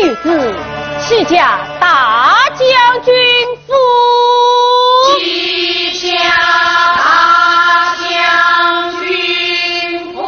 女子启驾大将军府。启驾大将军府。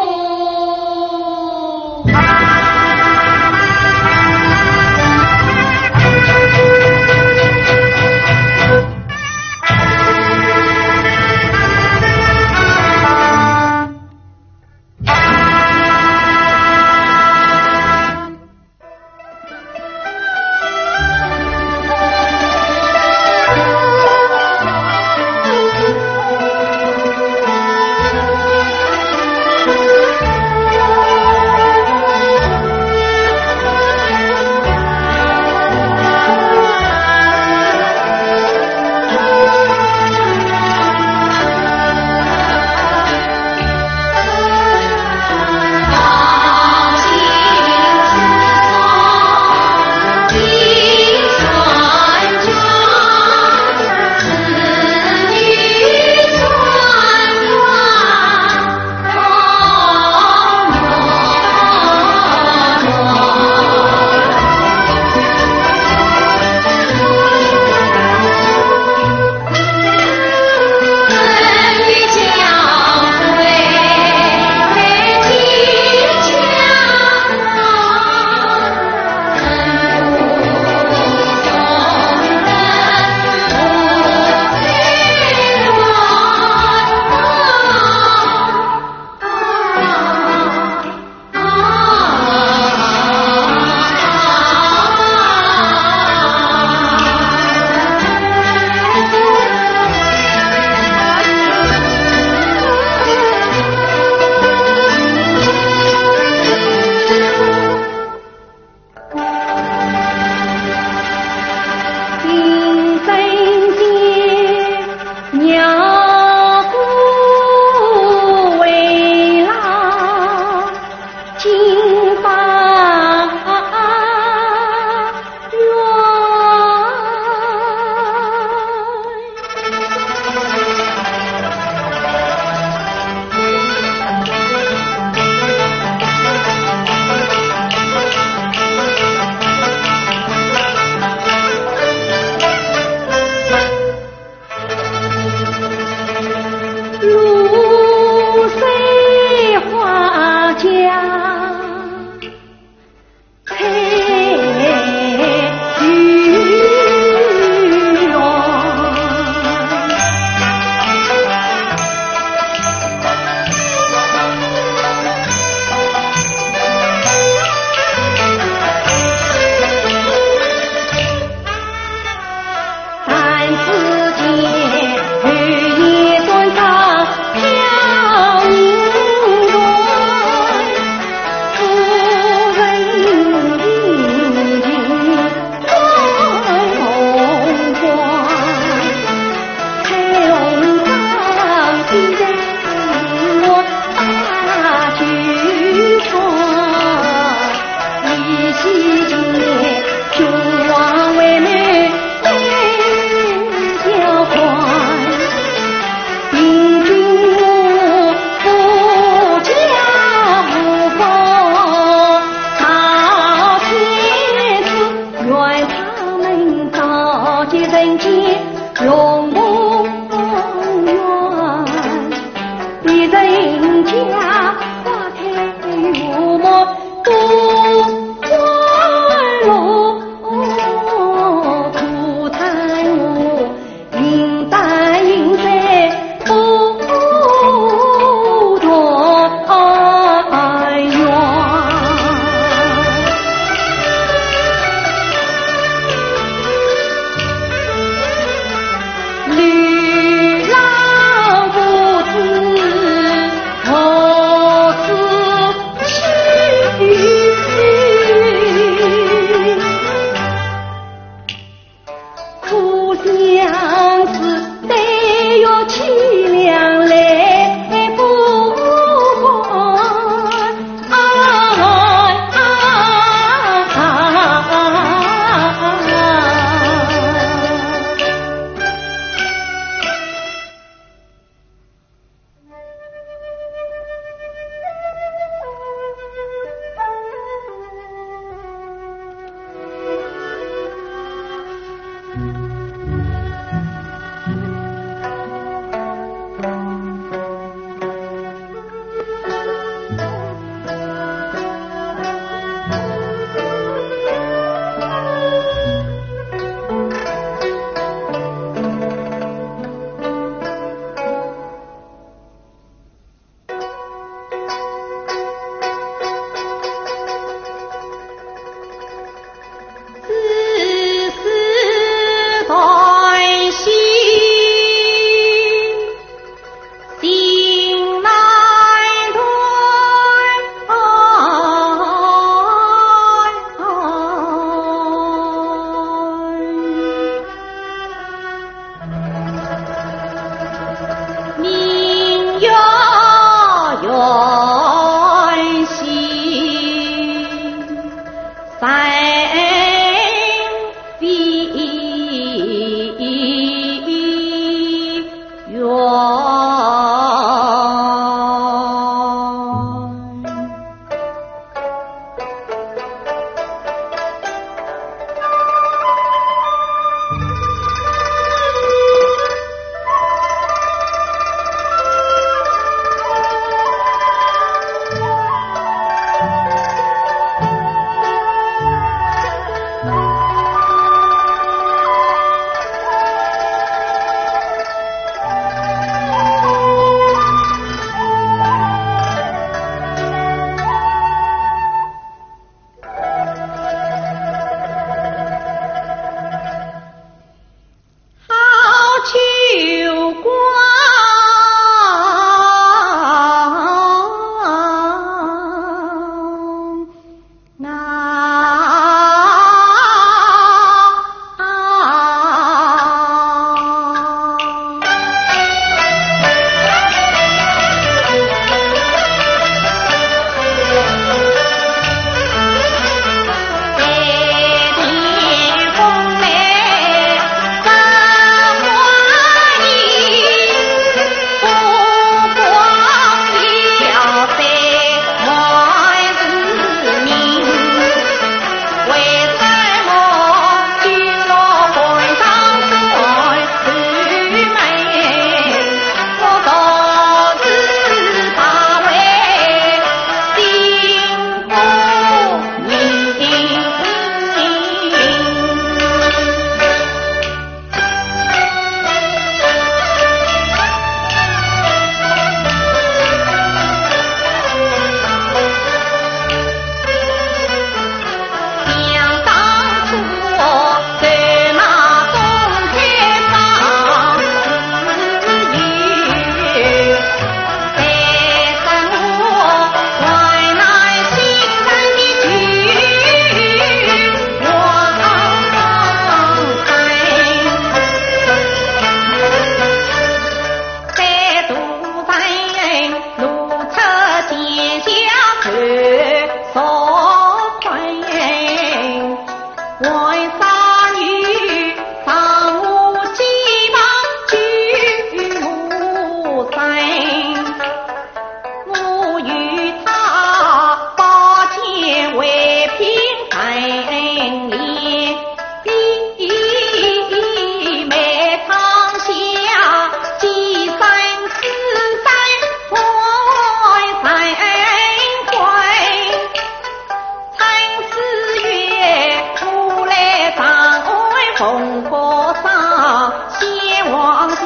红火上写往事，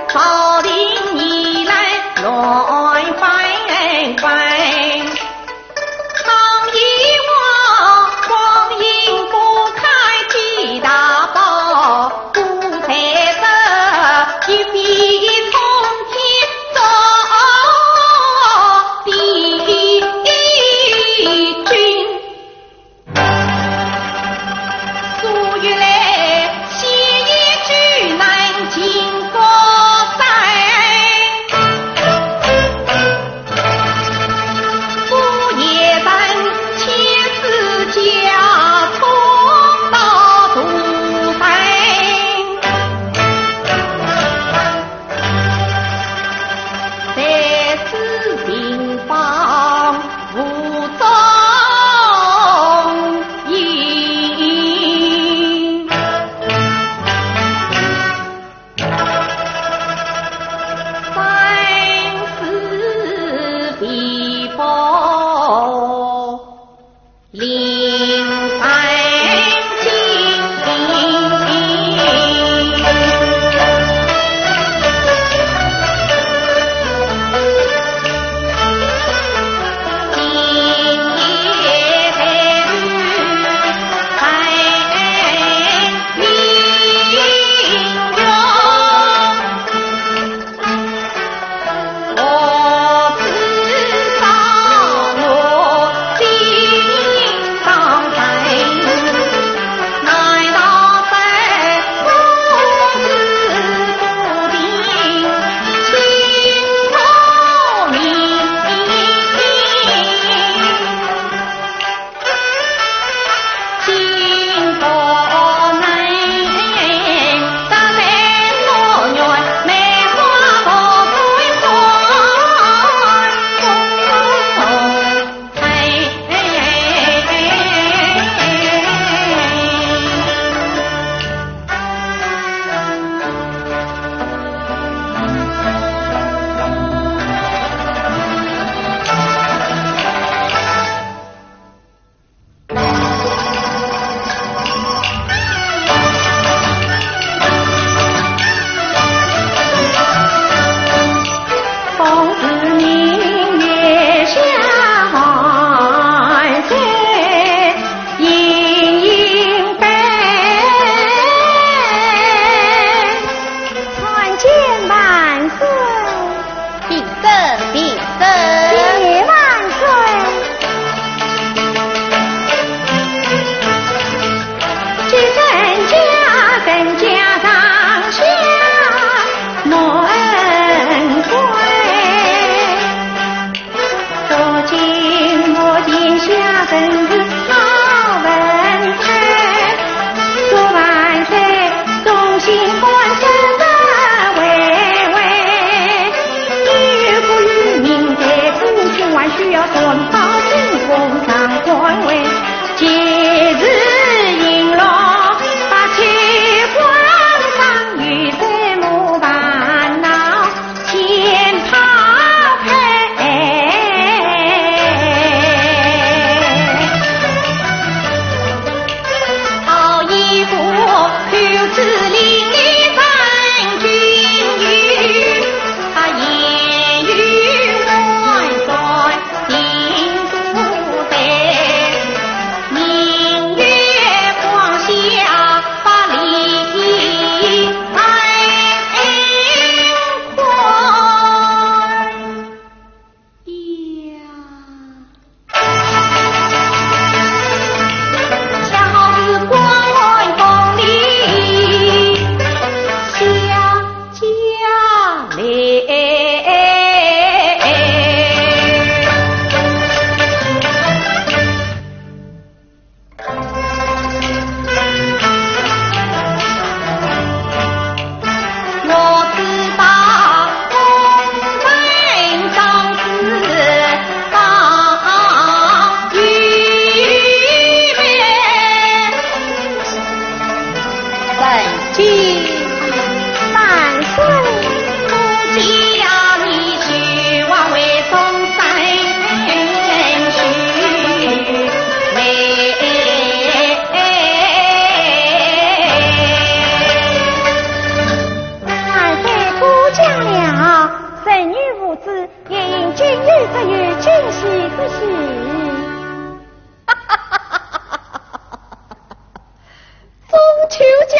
朝廷以来乱翻翻。常以往光阴不开几大宝，不才得一笔冲天做帝君。数月来写一句难尽国灾，不夜人千世家冲到土山，在此平方无踪影。三世地宝灵山我知道我心上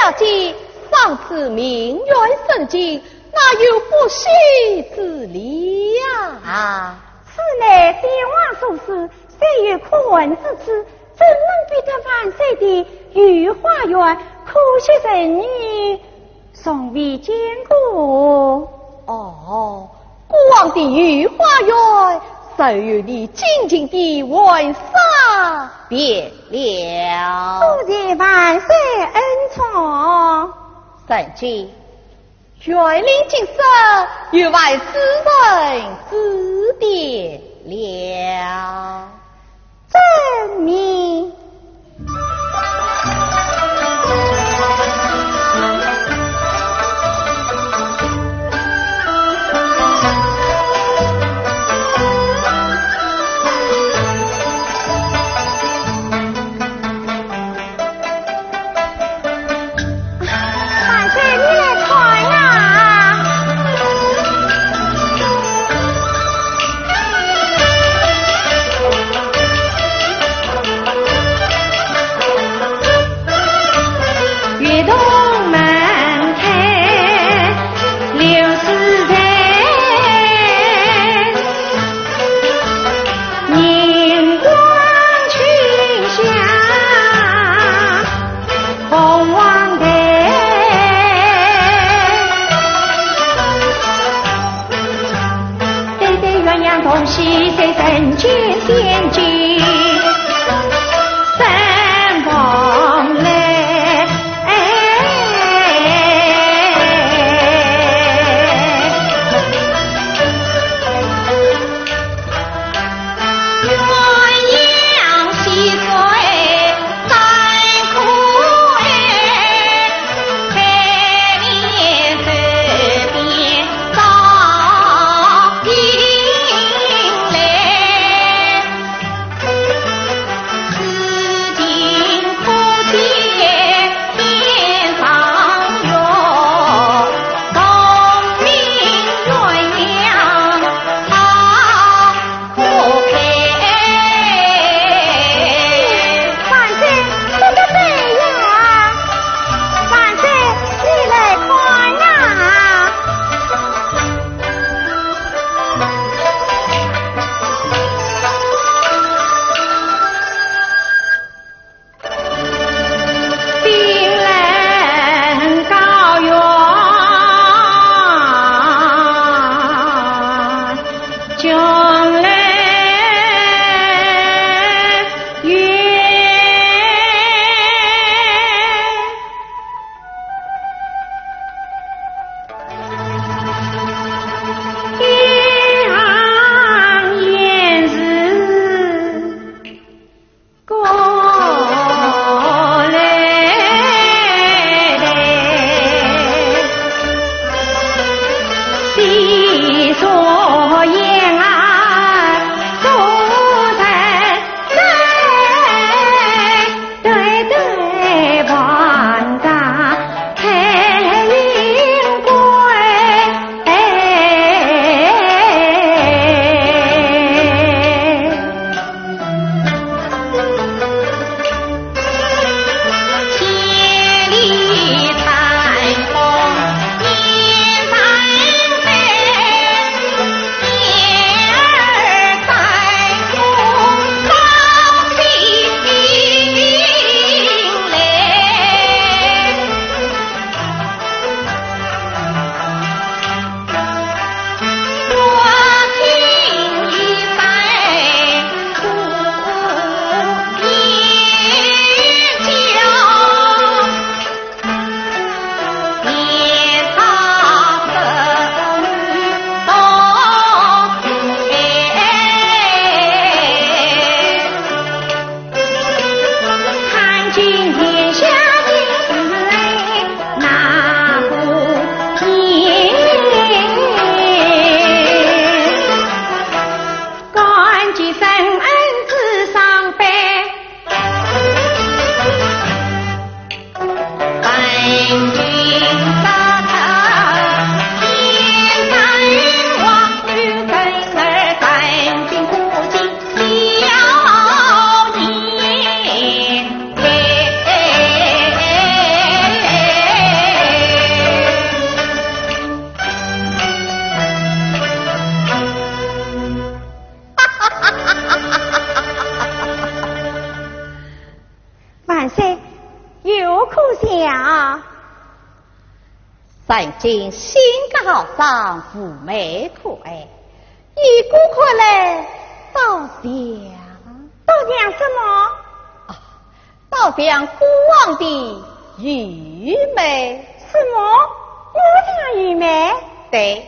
小姐方此名媛圣境，哪有不喜之理呀？此乃帝王所事，虽有可闻之处，怎能比得万岁的御花园？可惜人女从未见过。哦，古往的御花园，就由你静静地为啥别了？多谢万岁恩宠。圣君，元令今生欲为此人指点了。证明。可想？曾经性格豪爽，妩媚可爱，一顾客来倒想什么？倒想孤王的愚昧。什么？我讲愚昧？对，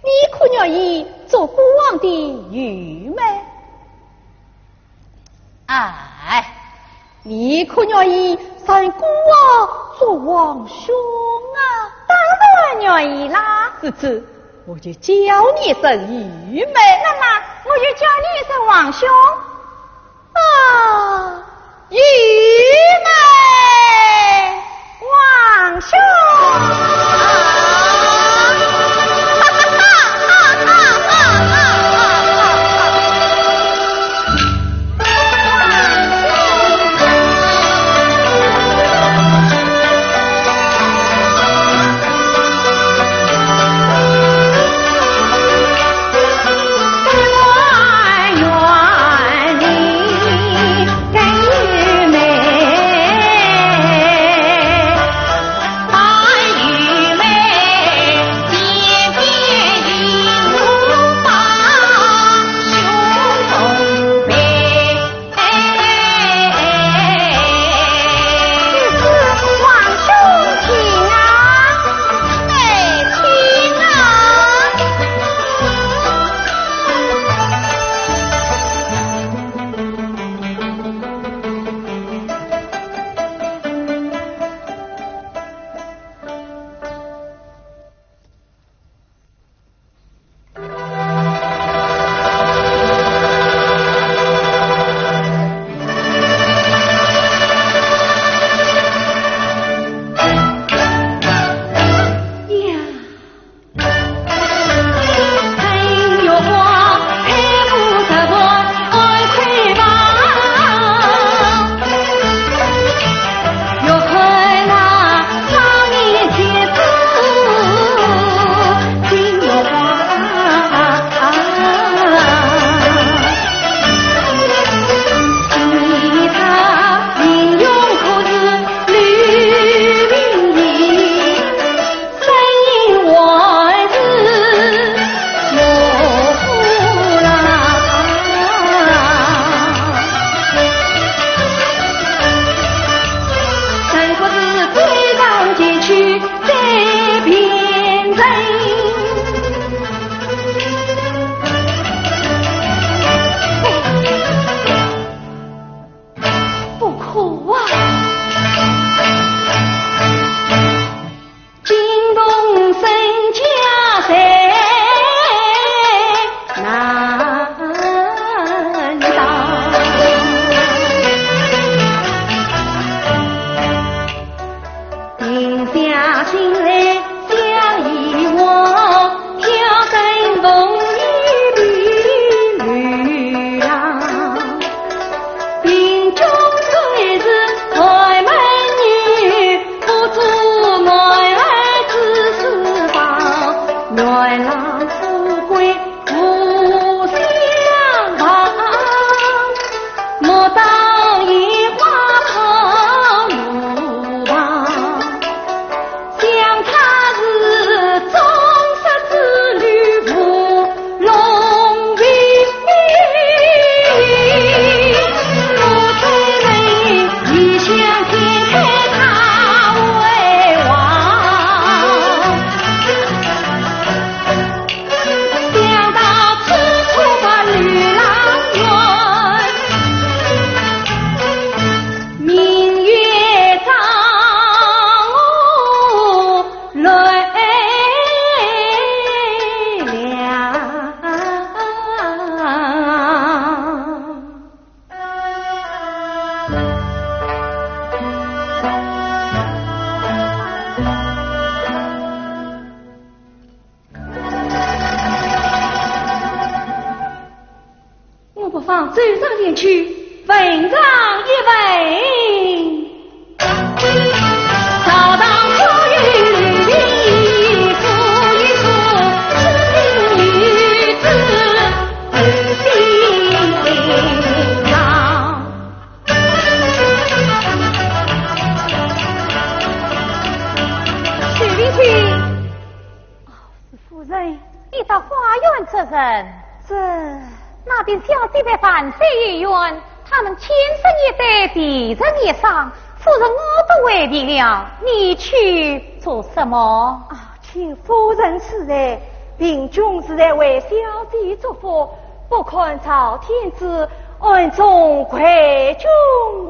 你可愿意做孤王的愚昧？哎，你可愿意让孤王做皇兄啊？当然愿意啦。此次我就叫你一声愚昧，那么我就叫你一声皇兄啊，愚昧皇兄。走上前去，问上一问，朝当可与吕丽夫一夫，是女子心上。人。这那边小姐的万岁医院，他们天生一对，地人一伤，夫人我都为避了，你去做什么？啊，请夫人此人，贫穷是在为小姐祝福，不看朝天子，暗中愧君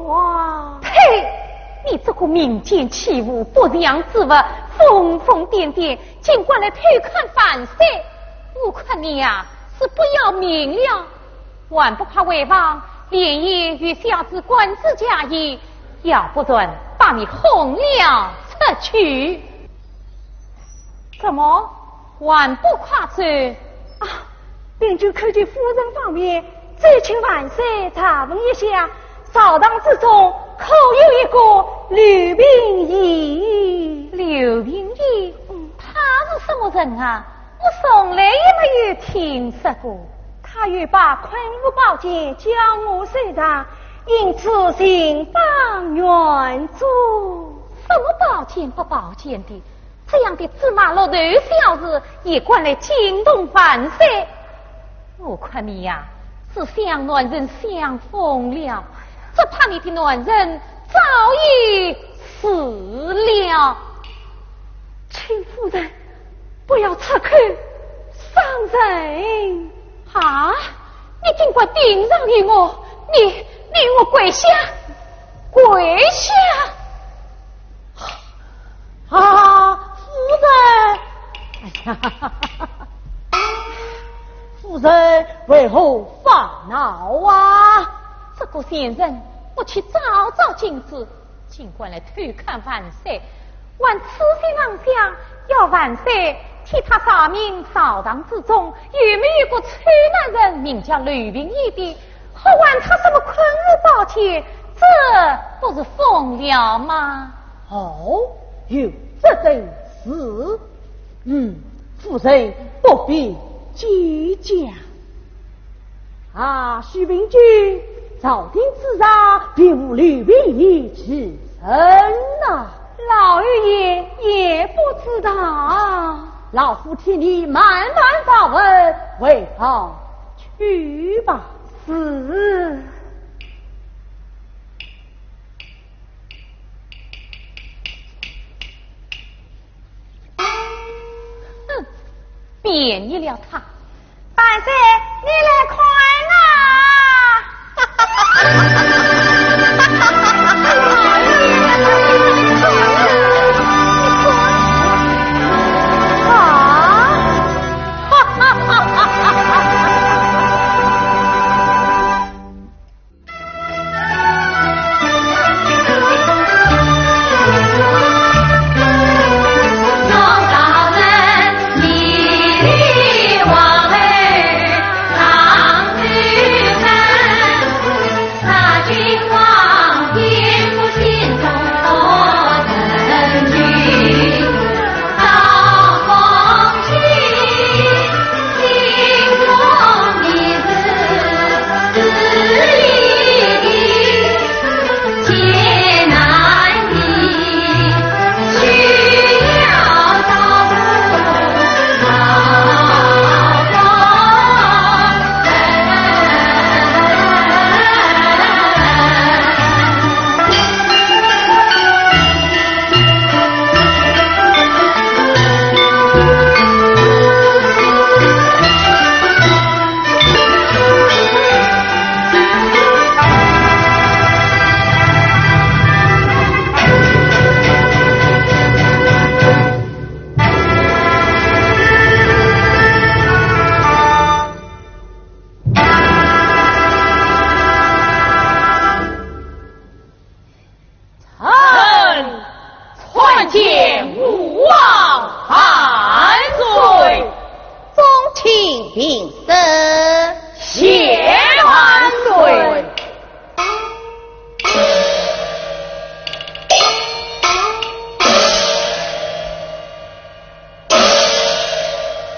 王。呸！你这个民间器物，不良之物，疯疯癫癫，尽管来偷看万岁！我看你呀、是不要命了，还不怕为王连夜与小子官司加议，要不准把你轰了出去。怎么还不快走？啊，便就看见夫人方面，再请万岁查问一下，朝堂之中可有一个吕秉义？刘秉义，他是什么人啊？我从来也没有听说过。他欲把昆吾宝剑交我手上，因此行帮援助。什么宝剑不宝剑的？这样的芝麻落头小子也管来惊动万岁？我看你呀、是想男人想疯了，只怕你的男人早已死了。请夫人不要插口伤人啊！你尽管盯上你我，你我跪下，跪下！啊，夫人！哎呀，夫人为何发恼啊？这个先人不去早早禁止，尽管来偷看万岁，还痴心妄想要万岁替他查明朝堂之中有没有个丑男人名叫吕秉义的，何管他什么昆吾宝剑，这不是疯了吗？哦，有这等事，夫人不必计较。啊，徐秉君，朝廷之上并无吕秉义之臣呐。老爷爷也不知道，老夫替你慢慢发问，为好去吧。是。便宜了他。万岁，你来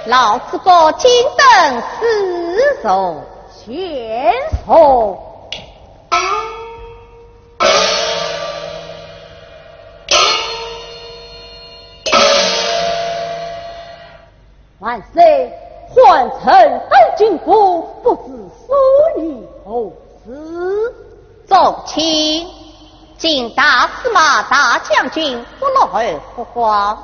老子个金灯四手前后。万岁，换臣妻，今大司马大将军不劳而复还。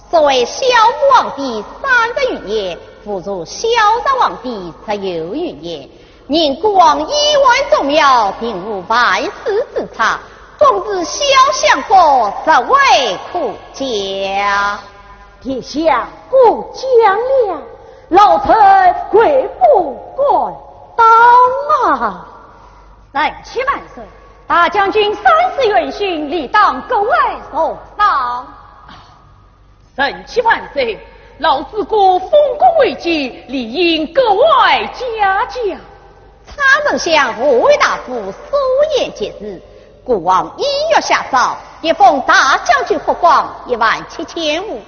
所谓萧武皇帝30余年，不如萧昭皇帝10有余年。宁国王意外宗庙，并无万世之差，终日萧相国，实为苦家。殿下过奖了，老臣悔不敢当啊！人妻万岁，大将军30元勋，理当各位所当。人妻万岁，老子国丰功伟绩，理应格外嘉奖。参政相五位大夫苏言节日，国王1月下诏，一封大将军霍光17000户，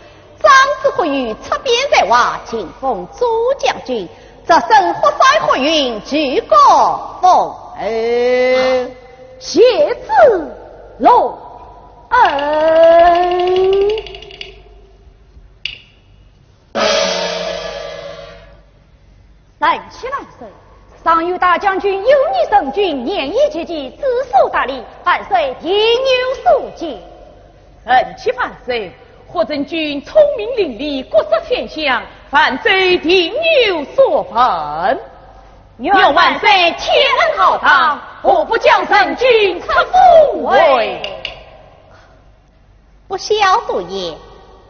张子和玉出边在外，请封诸将军，则生活塞和云，举国奉恩。谢子隆恩。人妻万岁，上有大将军有你圣君，年已节节，知书达理，万岁应有所见。人妻万岁，霍真君聪明伶俐，国色天香，犯罪定有所本。愿万岁天恩浩荡，何不将圣君册封为？不孝多言，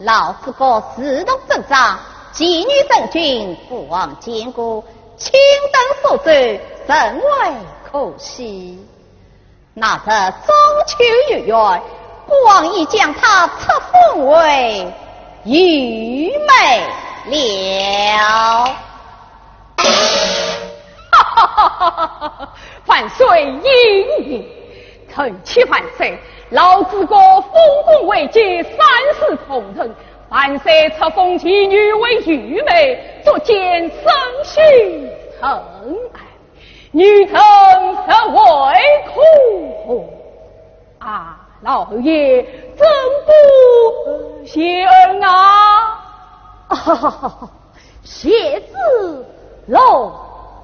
老子国自动正章，妓女圣君不忘坚固，卿等所罪，甚为可惜。那日中秋月，国王已将他册封为虞美了。哈哈哈哈哈！万岁英明，臣妾万岁，老子国丰功伟绩，30同仁，万岁册封其女为虞美，足见圣心诚爱，女臣实为苦啊！老爷真不谢恩啊！哈哈哈哈！谢子隆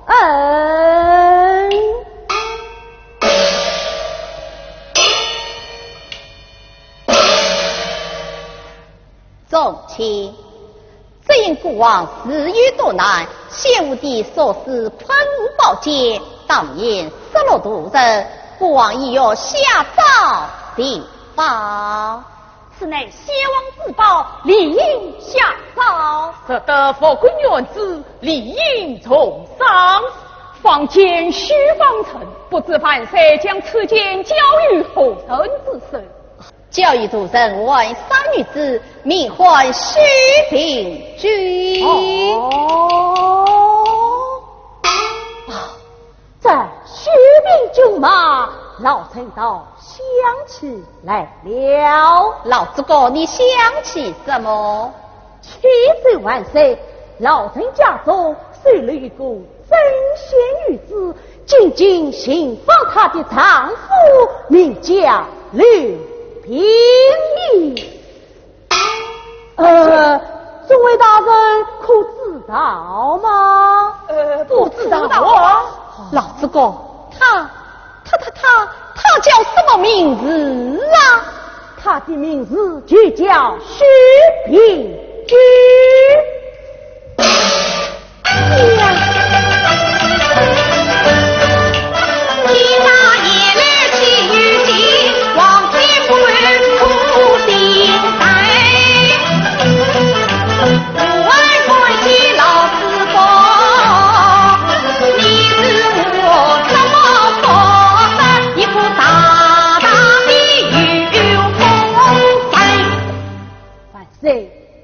恩。众卿，只因国王时遇多难，先武帝所施昆吾宝剑，当年失落多人，国王已要下诏定法。此乃先王之宝，理应下诏。值得佛君元子，理应重赏。坊间虚方臣，不知万岁将此剑交于何人之手？教育主人为3女子，名唤徐秉君。这徐秉君嘛，老臣倒想起来了。老子哥，你想起什么？千岁万岁，老臣家中睡了一个真仙女子，静静信奉她的丈夫，名叫刘平义。众位大人可知道吗？不知道啊。老子哥，他叫什么名字啊？他的名字就叫徐秉君。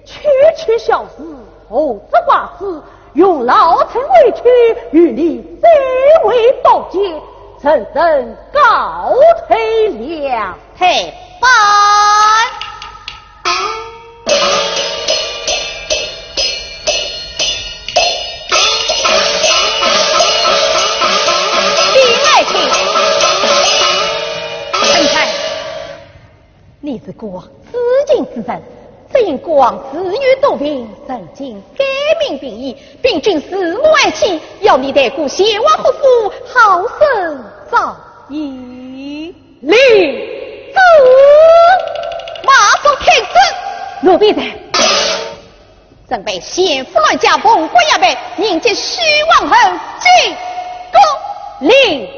区区小事，何责挂齿？用老臣委屈，与你再为报捷，臣等告退了。退班。你是国王自尽之人，只因国王自欲多病，曾经改名秉义，并君死无爱妻，要你带故先王何父好生早矣。立住！马上停止！奴婢在。准备先夫来家奉国衙门，迎接徐王后进宫。立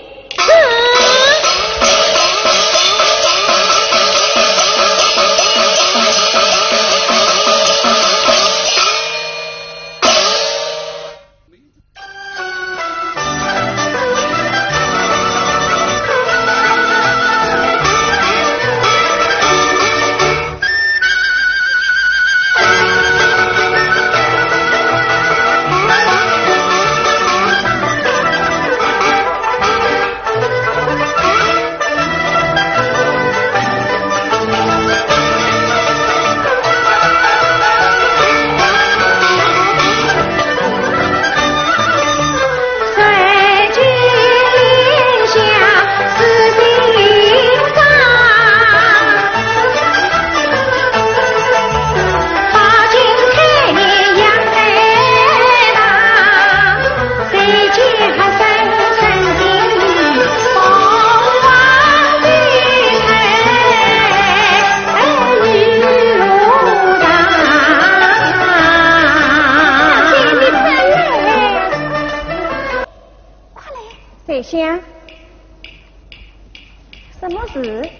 想什么事？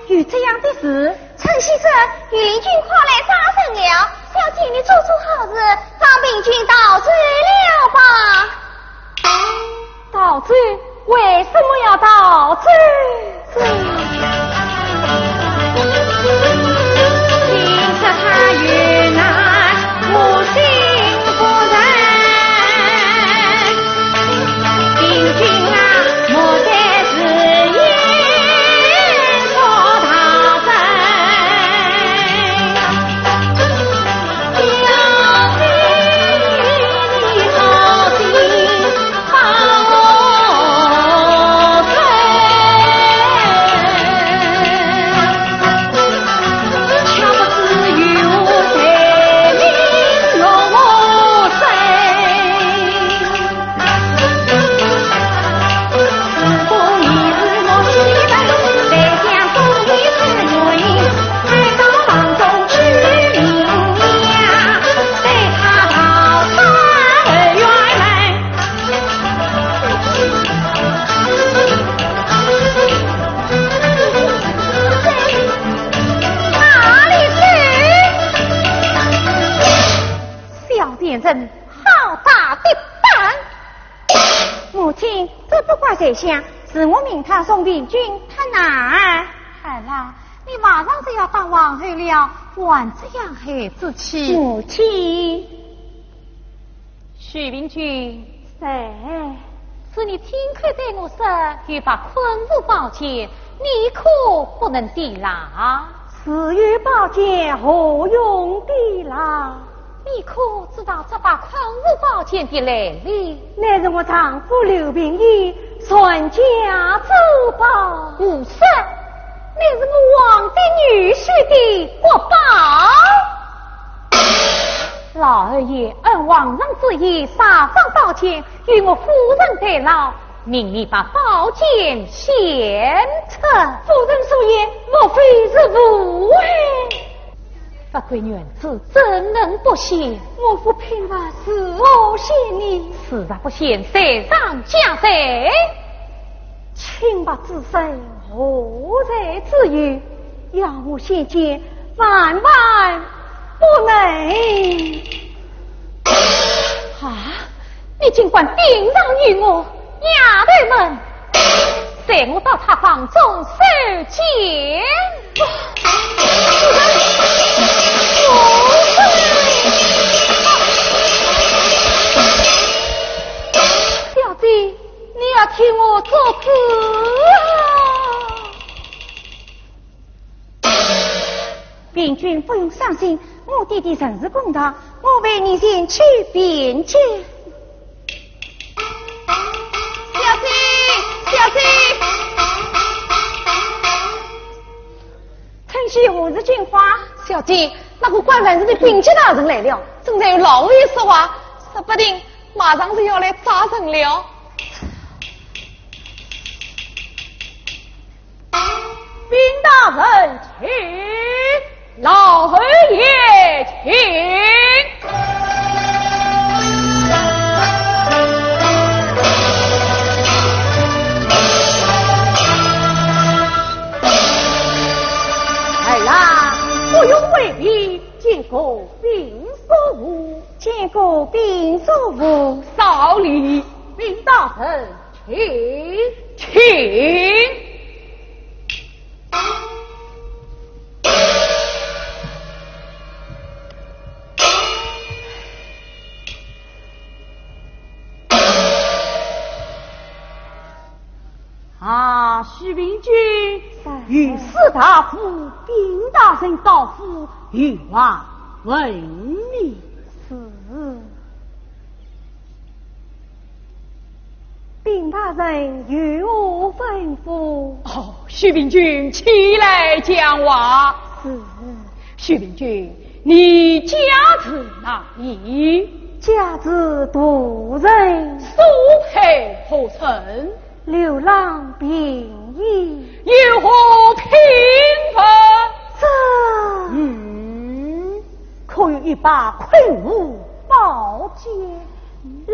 有这样的事？陈先生，元军快来杀神了，小姐你做出好事，让明君倒罪了吧。倒罪？为什么要倒罪？今是他遇难，母亲夫人。明君啊，莫再自言说他真。小姐你好心帮我瞧不知与我才领落我身。过年日我喜奔，来将中年春云，来到房中去领呀，带他到三院门。哪里去？小贱人好大的胆！母亲，这不怪谁想，是我命他送明君他哪儿？孩儿，你马上就要当王后了，还这样孩子气？母亲，许明君，谁？是你听客在我身，欲把昆吾宝剑，你可不能抵啦！此与宝剑何用的啦？你可知道这把昆吾宝剑的来历？乃是我丈夫刘秉义传家之宝。无色，那是我王的女婿的国宝。老二爷按皇上之意撒放宝剑，与我夫人对牢，命你把宝剑献出。夫人所言，莫非是误会？不归女子怎能不献？我夫平日是何献你？此若不献，谁上加谁？清白之身何在之有？要我献剑，万万不能！啊！你尽管禀上于我，丫头们，随我到他房中受剑。小姐，你要听我做主啊！秉君不用伤心，我弟弟诚实公道，我为你先去辩解。小姐，小姐，趁虚何日进花？小姐，那个官人是禀记大人来了，正在与老爷说话，说不定马上就要来扎人了。大人请，老爷请。儿郎，我用未必见过兵所无，见过兵所无，少礼，兵大人请。徐明君与士大夫、兵大人到府，与王问你是。兵大人与我吩咐。哦，徐明君起来讲话。是。徐明君，你家住哪里？家住都人。苏配何曾？流浪兵役。有何贫分？可有一把昆吾宝剑？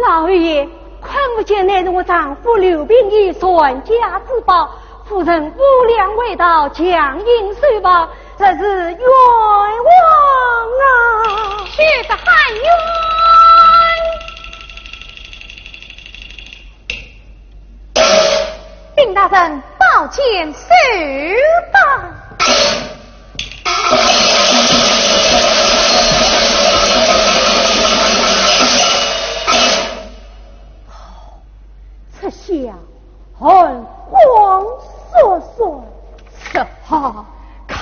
老爷，昆吾剑乃是我丈夫刘秉义传家之宝，夫人无良未到，强硬虽报，这是冤枉啊！血的汉冤！兵大人，宝剑收到。此下很慌索索，此下堪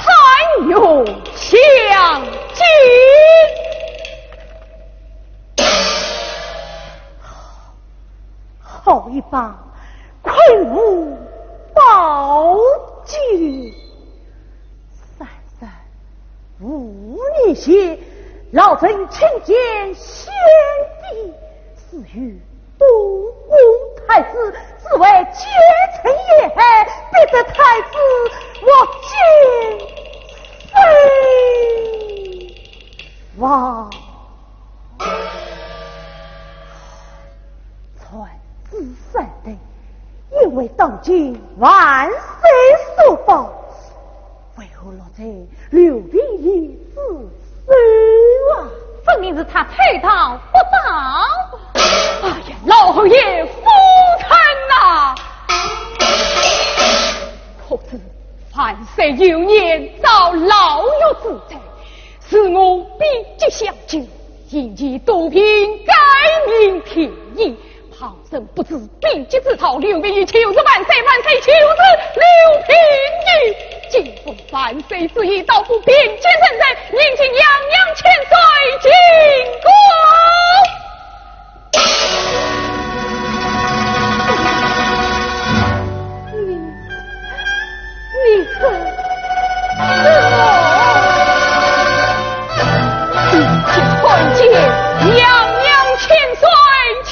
有相见。好一把昆吾宝剑，三三无你些，老臣亲见先帝，死于东宫太子，只为结成业害，逼得太子我今非王。传子三代，因为当今万岁所报，为何落在刘秉义之手啊？分明是他推到不到。哎呀，老爷夫臣呐！可是凡岁有年遭牢狱之灾，使我必极相救，因其毒品改名天意。旁生不知病疾之讨，刘秉义求是万岁，万岁求是刘秉义。今奉万岁之意，到府边见圣人，宁请洋洋千岁进宫。你是我，团结洋洋千岁千。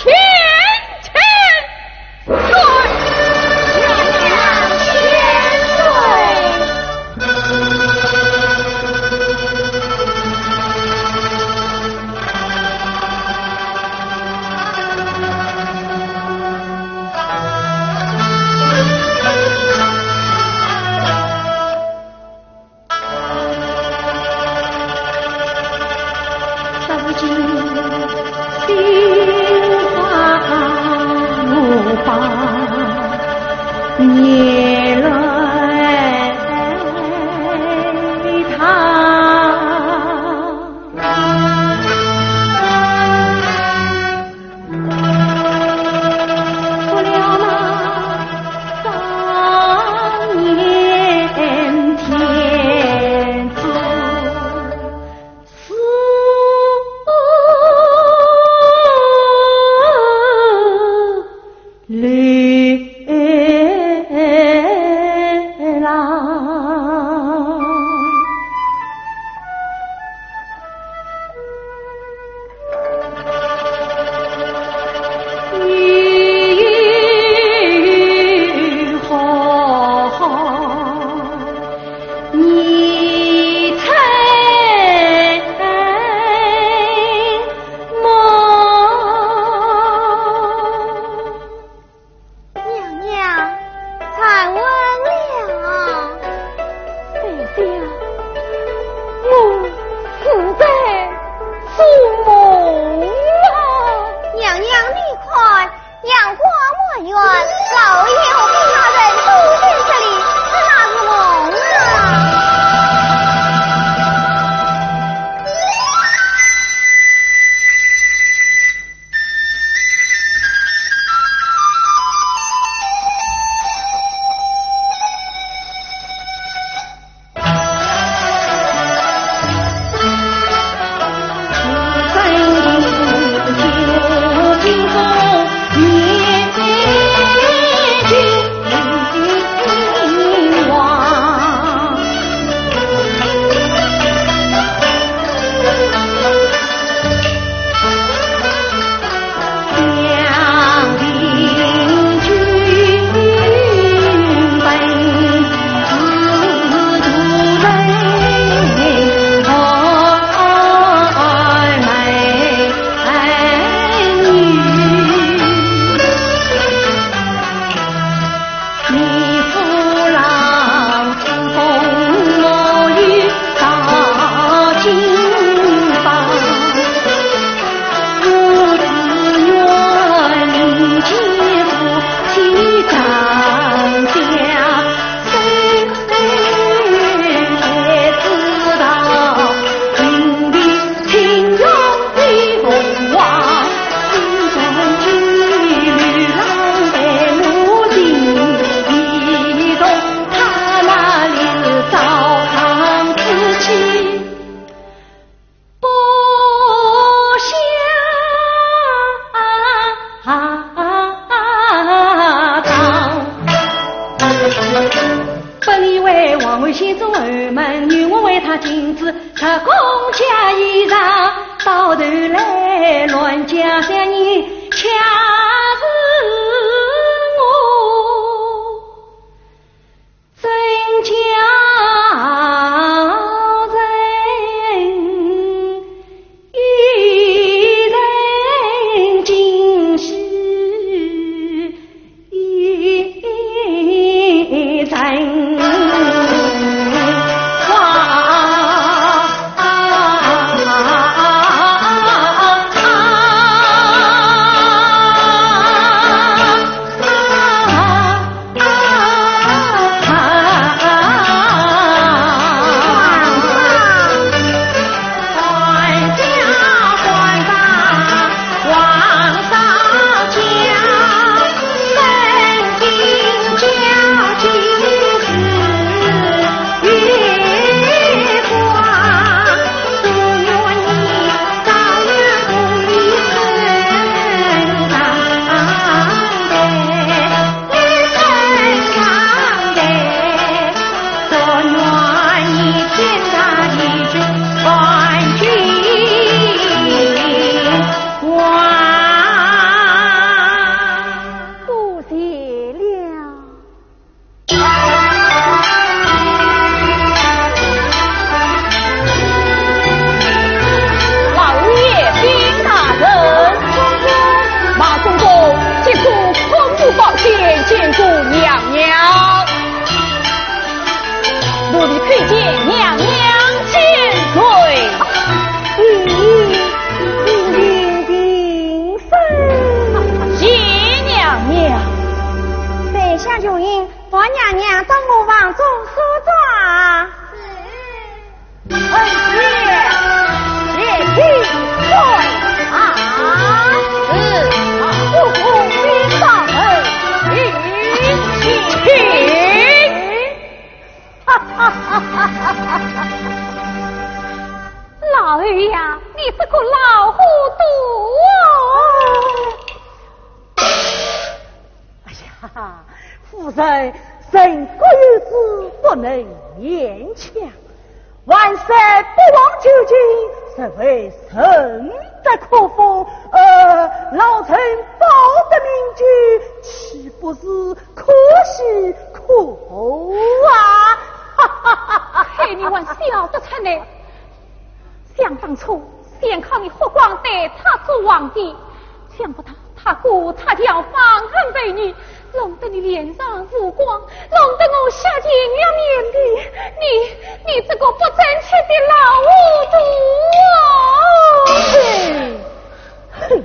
本以为王位先做儿门，女我为他金子出宫加衣裳，到头来乱家三人恰是我真家人，与人尽是一人。老儿呀，你这个老糊涂哦！哎呀，夫人，人各有志，不能勉强。万岁不忘旧情，实为神在可否？老臣保得名句，岂不是可喜可贺啊？哈哈哈哈！开你玩笑的才呢！想当初，先靠你霍光带他做皇帝，想不到他姑他叫放任为女，弄得你脸上无光，弄得我下尽了面皮。你这个不争气的老糊涂！哼！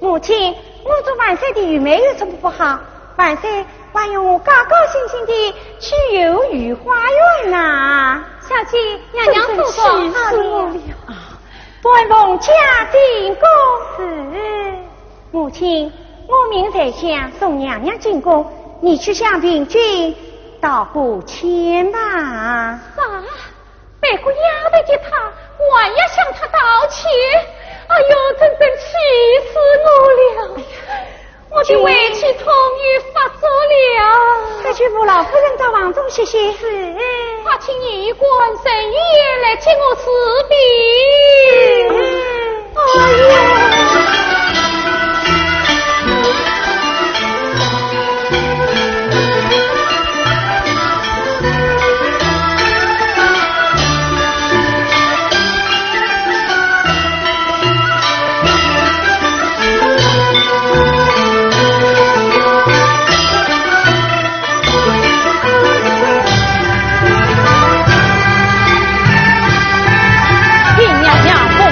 母亲，我做万岁的玉梅有什么不好？万岁还要我高高兴兴的去游御花园呐！小姐，娘娘说过，好的。本龙家进宫是。母亲，我明在想送娘娘进宫，你去向平君道过歉吧。啥？别个丫头的他，还要向他道歉？哎呦，真气死我了！我的委屈终于发作了。快去扶老夫人到房中歇歇。是。快请你官神爷来接我辞别。哎呦！娘娘。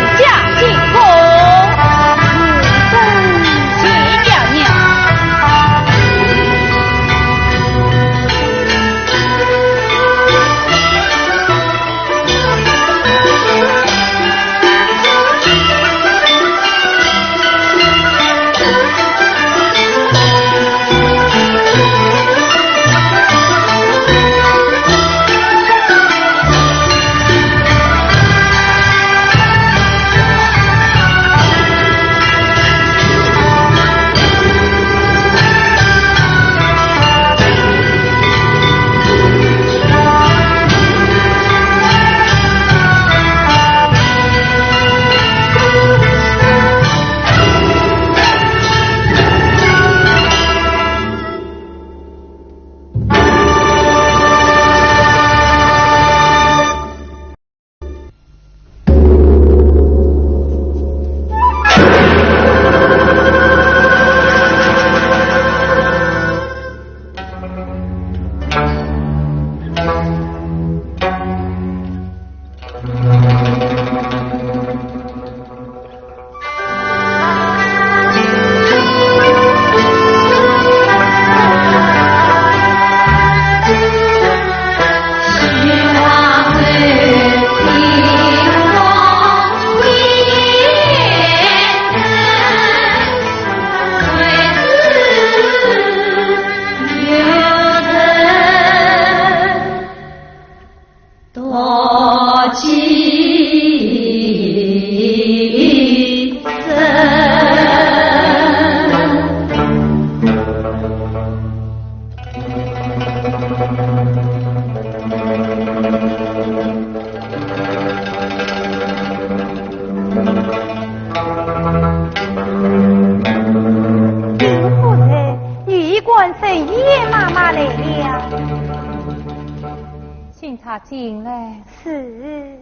请他进来。是。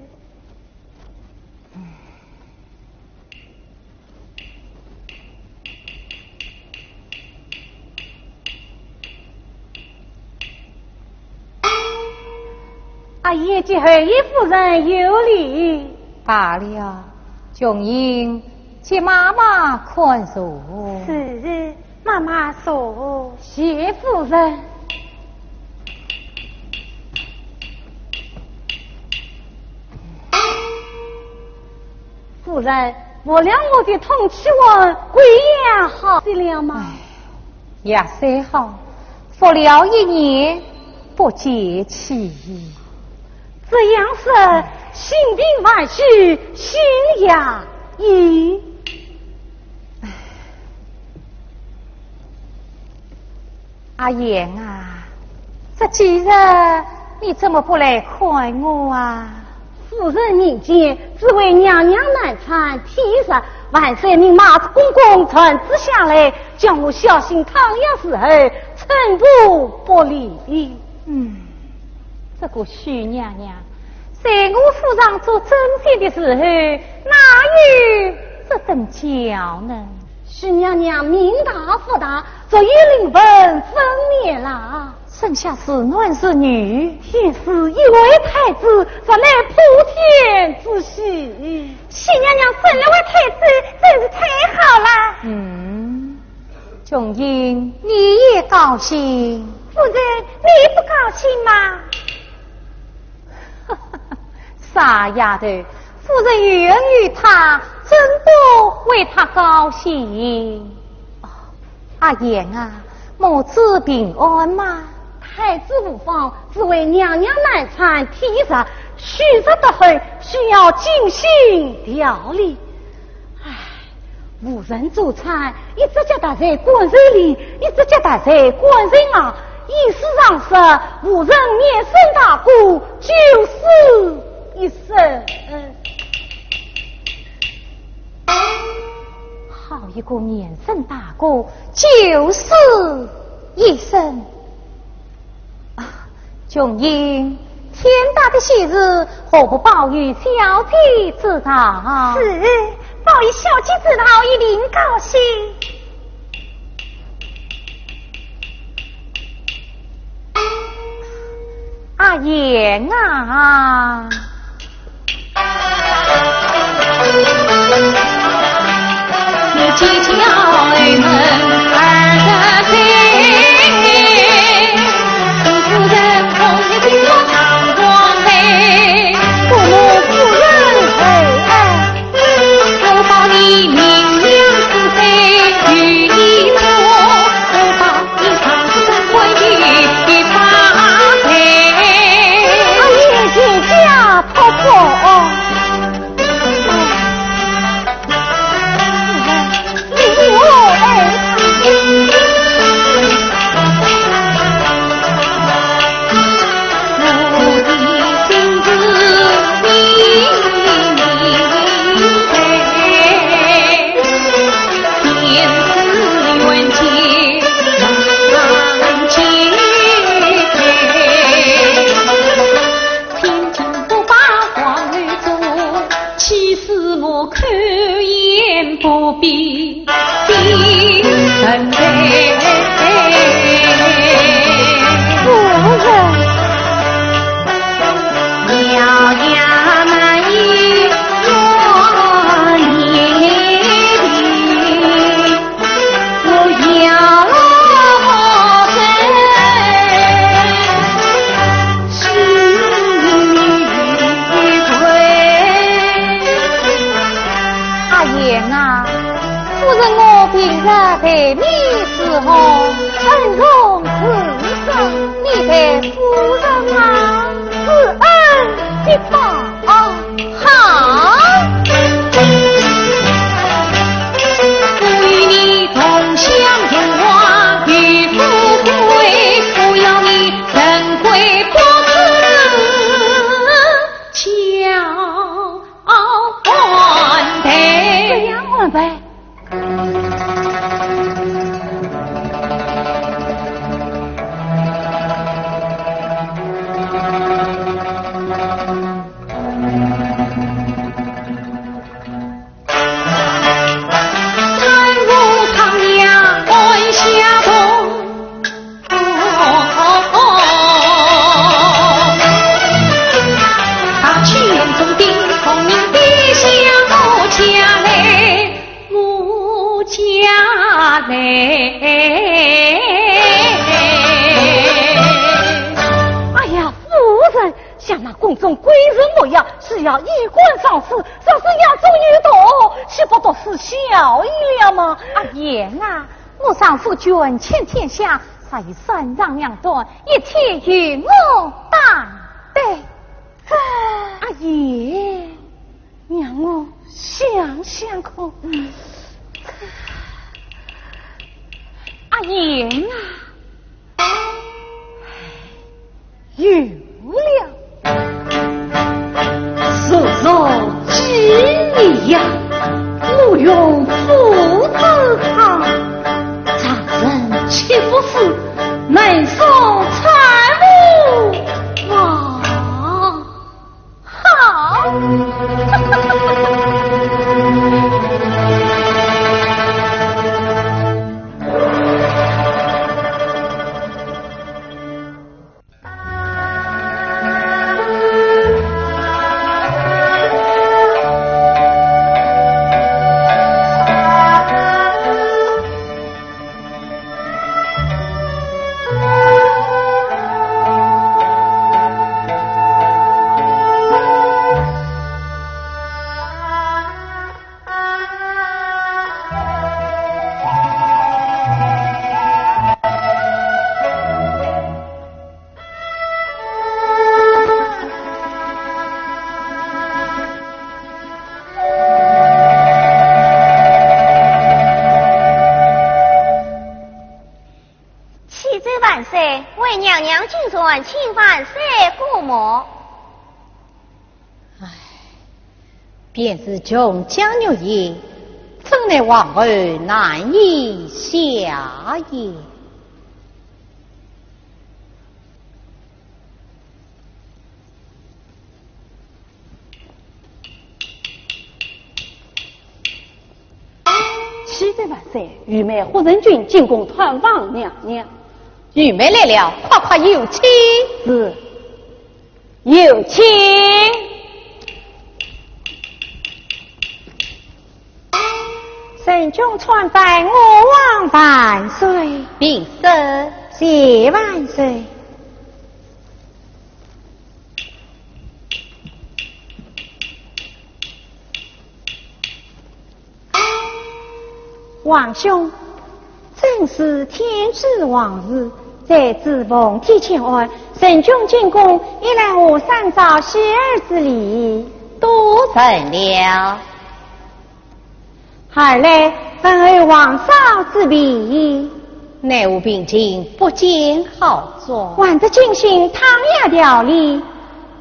阿爷接后一夫人有礼。罢了，琼英接妈妈宽恕。是，妈妈说谢夫人。夫人，我俩我的同去往贵阳好得了吗？也虽好，服了1年不解气。这样是心病万绪，心压抑。阿言啊，这几日你怎么不来看我啊？夫人民间只为娘娘难产，体上万岁命马子公公传旨下来，叫我小心唐阳时候，寸步不离。这个许娘娘在我府上做针线的时候，哪有这等教呢？许娘娘命大福大，昨夜灵魂分娩了，生下是男是女？天是一位太子，说来普天之喜。许娘娘生了位太子，真是太好了。琼英，你也高兴？夫人，你不高兴吗？傻丫头，夫人愿与他，真不为他高兴。阿言啊，母子平安吗？太子无妨，只为娘娘难产，体上虚实得很，需要精心调理。无人助产，一直叫他在官人里，一直叫他在官人啊。意思上是无人灭生大过，九死一生。好一个免生大过，九死一生琼英，天大的喜日，何不报与小姐知道？是，报与小姐知道，一定高兴。阿言啊，你几条门儿的飞，夫人同你听我唱光飞，父母夫人我报你明亮是非与一说，我报你长生婚姻发财。阿爷请假婆婆。哎呀，夫人，像那宫中贵人模样，是要衣冠上市，说是要做女头，岂不都是小意了吗？阿爷啊，我上夫君欠天下，才身让两段，一切与我担待。阿爷，让我想想看。阿爷啊，有了，叔叔吉利呀，我用斧子扛，长人岂不是能送财物？哇，好！请万岁过目。唉，便是穷江牛也，怎奈王儿难以下也。启奏万岁，玉梅和人君进宫探望娘娘。玉梅来了，快快有请。是，有请。神君传拜我王万岁，禀声，谢万岁。王兄，正是天之往日，在自奉天前外，神君进宫，一来我三朝喜儿之礼，多承了。二来分为王嫂之礼，内务秉进，不见好状。晚着进行汤雅调理，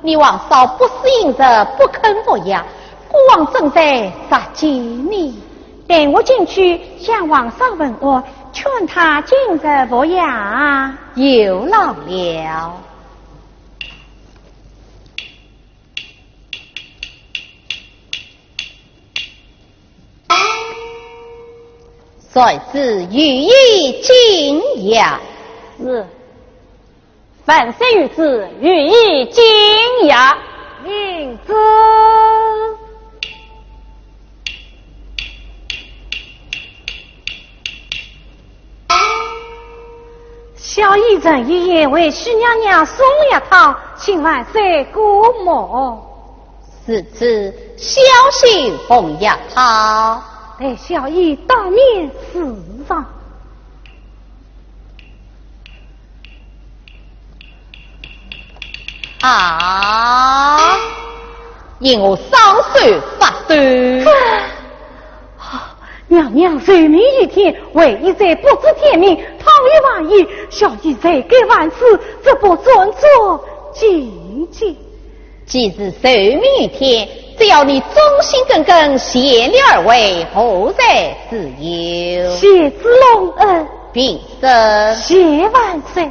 你王嫂不适应着不肯不雅，国王正在杀击你。等我进去向王嫂问话，劝他今日不雅。有劳了。在此予以敬仰。是，万岁御旨予以敬仰。领旨。小姨正一夜为徐娘娘送一套，请万岁过目。是此小心奉压他，待小姨当面赐上。啊！因我双手发抖。娘娘柔命一天，唯一在不知天命，倘有万一，小姨再给万事，这不尊重敬敬。既是寿命一天，只要你忠心耿耿，协力而为，何在自由？谢子隆恩，并生谢万岁。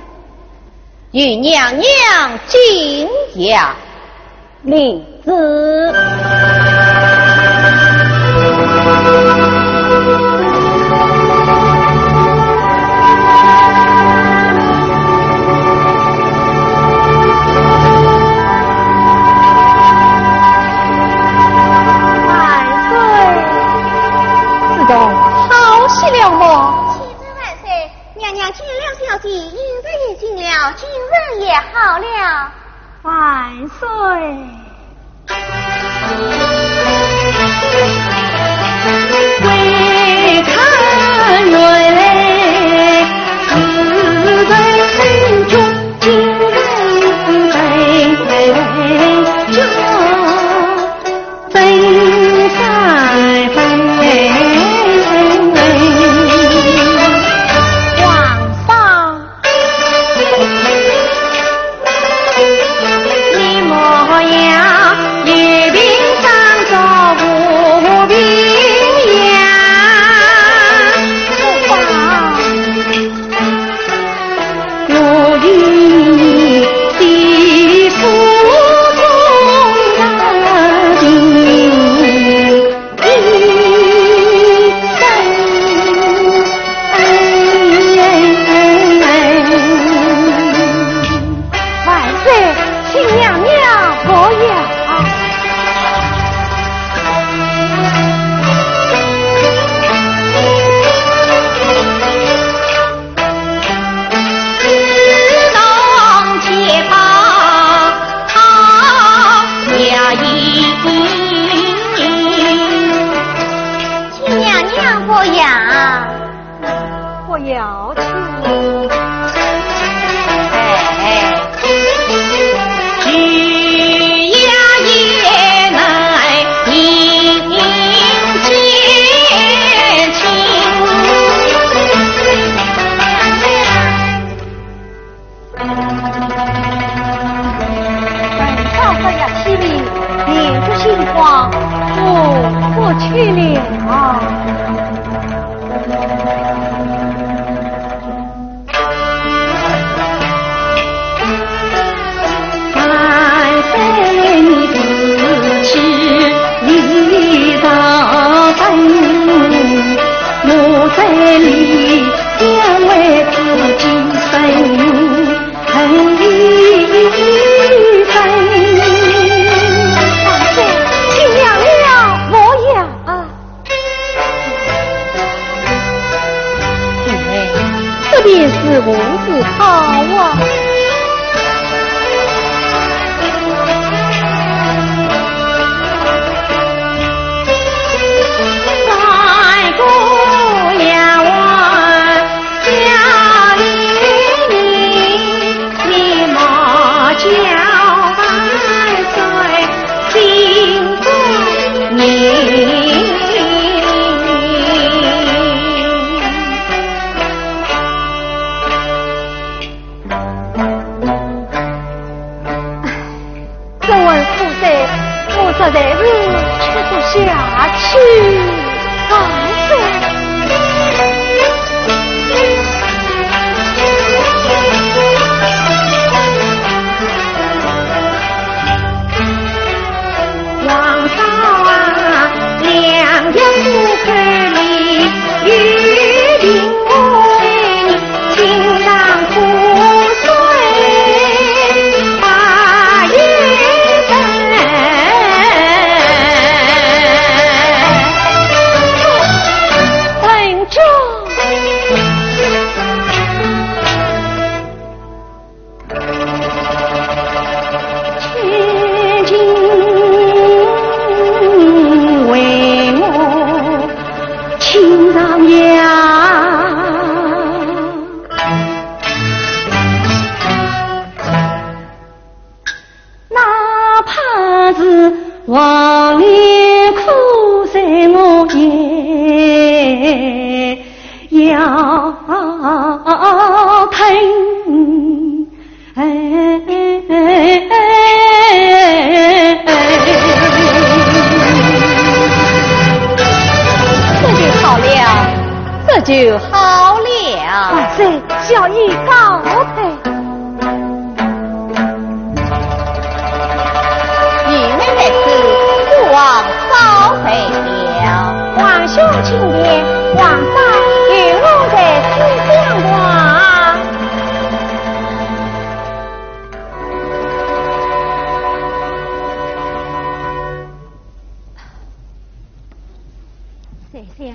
与娘娘敬仰。领旨。好喜了我，己英日也尽了，今日也好了。万岁！为看瑞，自在心中，今日就分三分。王爷苦在我也要疼，这就好了。万岁，小爷告退。皇兄请便，皇上与我在此相望。谁想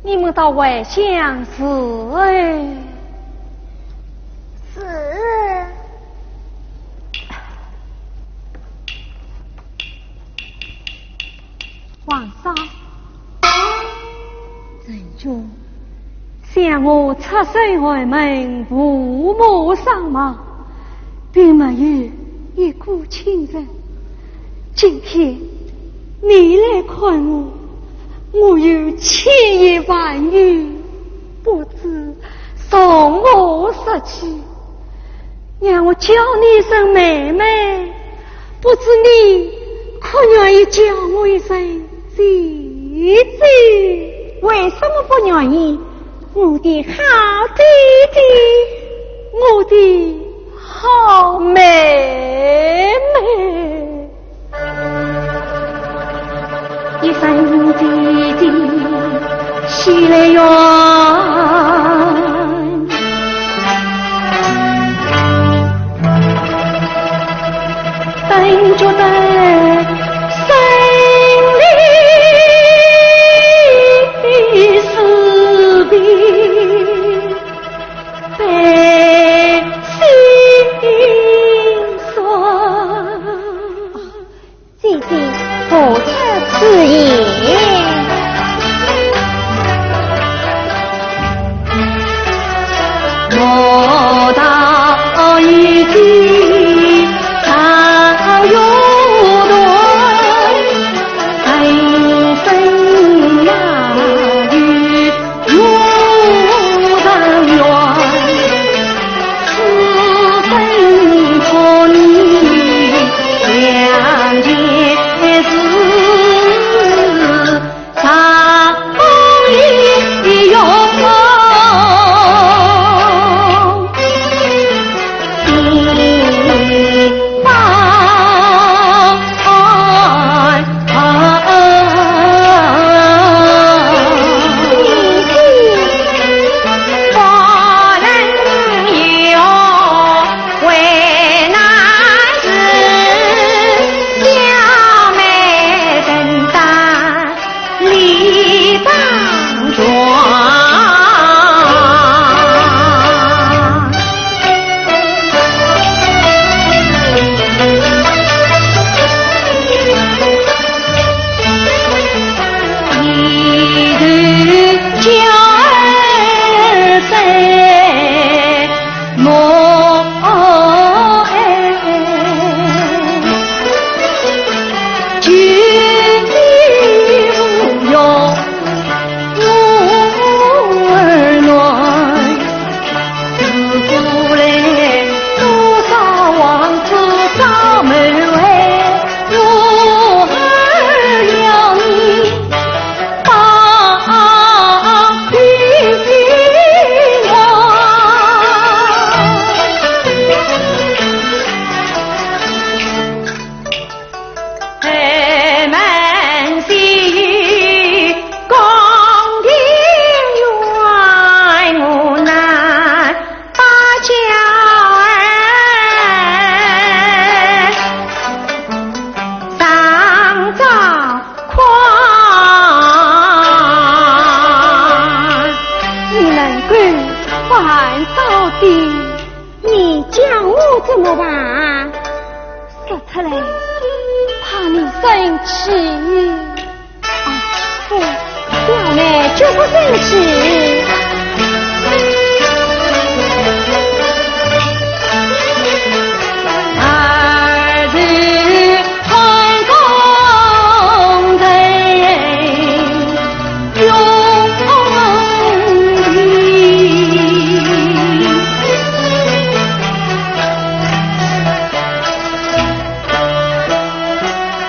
你们到外乡时，人中向我出身外门，父母双亡，并没有一个亲人。今天你来看我，我有千万语不知从何说起，让我叫你一声妹妹，不知你可愿意叫我一声姐姐？为什么不愿意？我的好弟弟，我的好妹妹，一声弟弟喜来远，等着等生离死别，悲心酸。姐姐何出此言？我到一地草有乱，人生呀与路上远，此生可你相见时，长一永。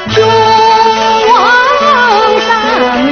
君王三女。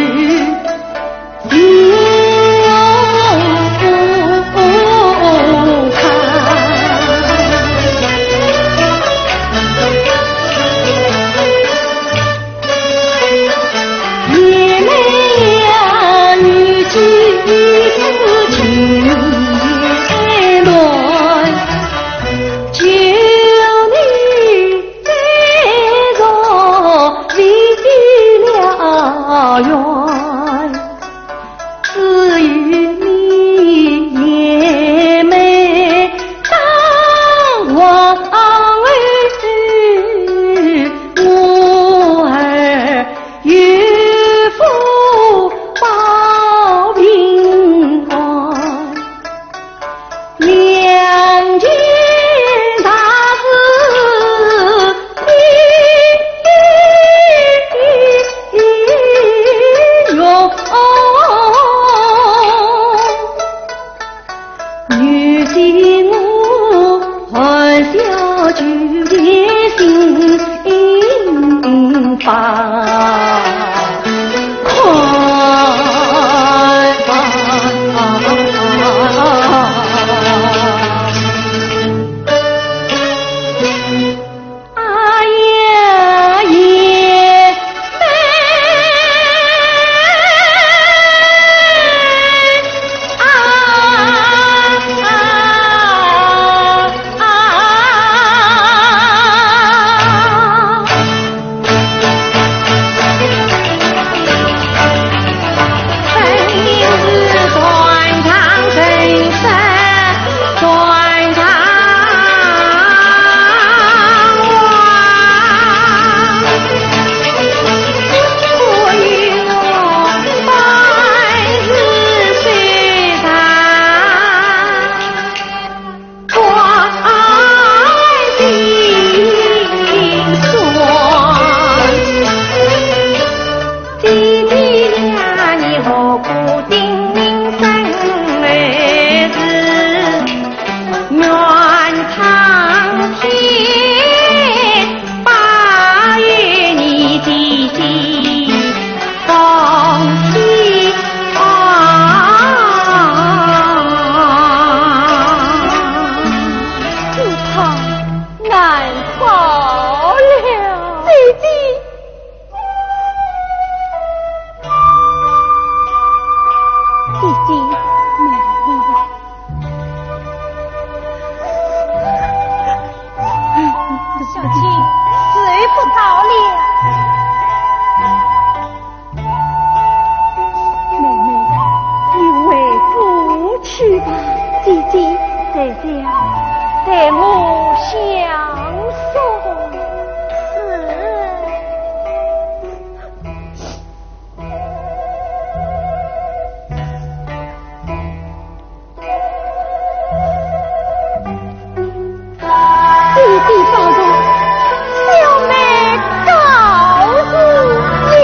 为我相送。玉帝保重，小妹告辞也。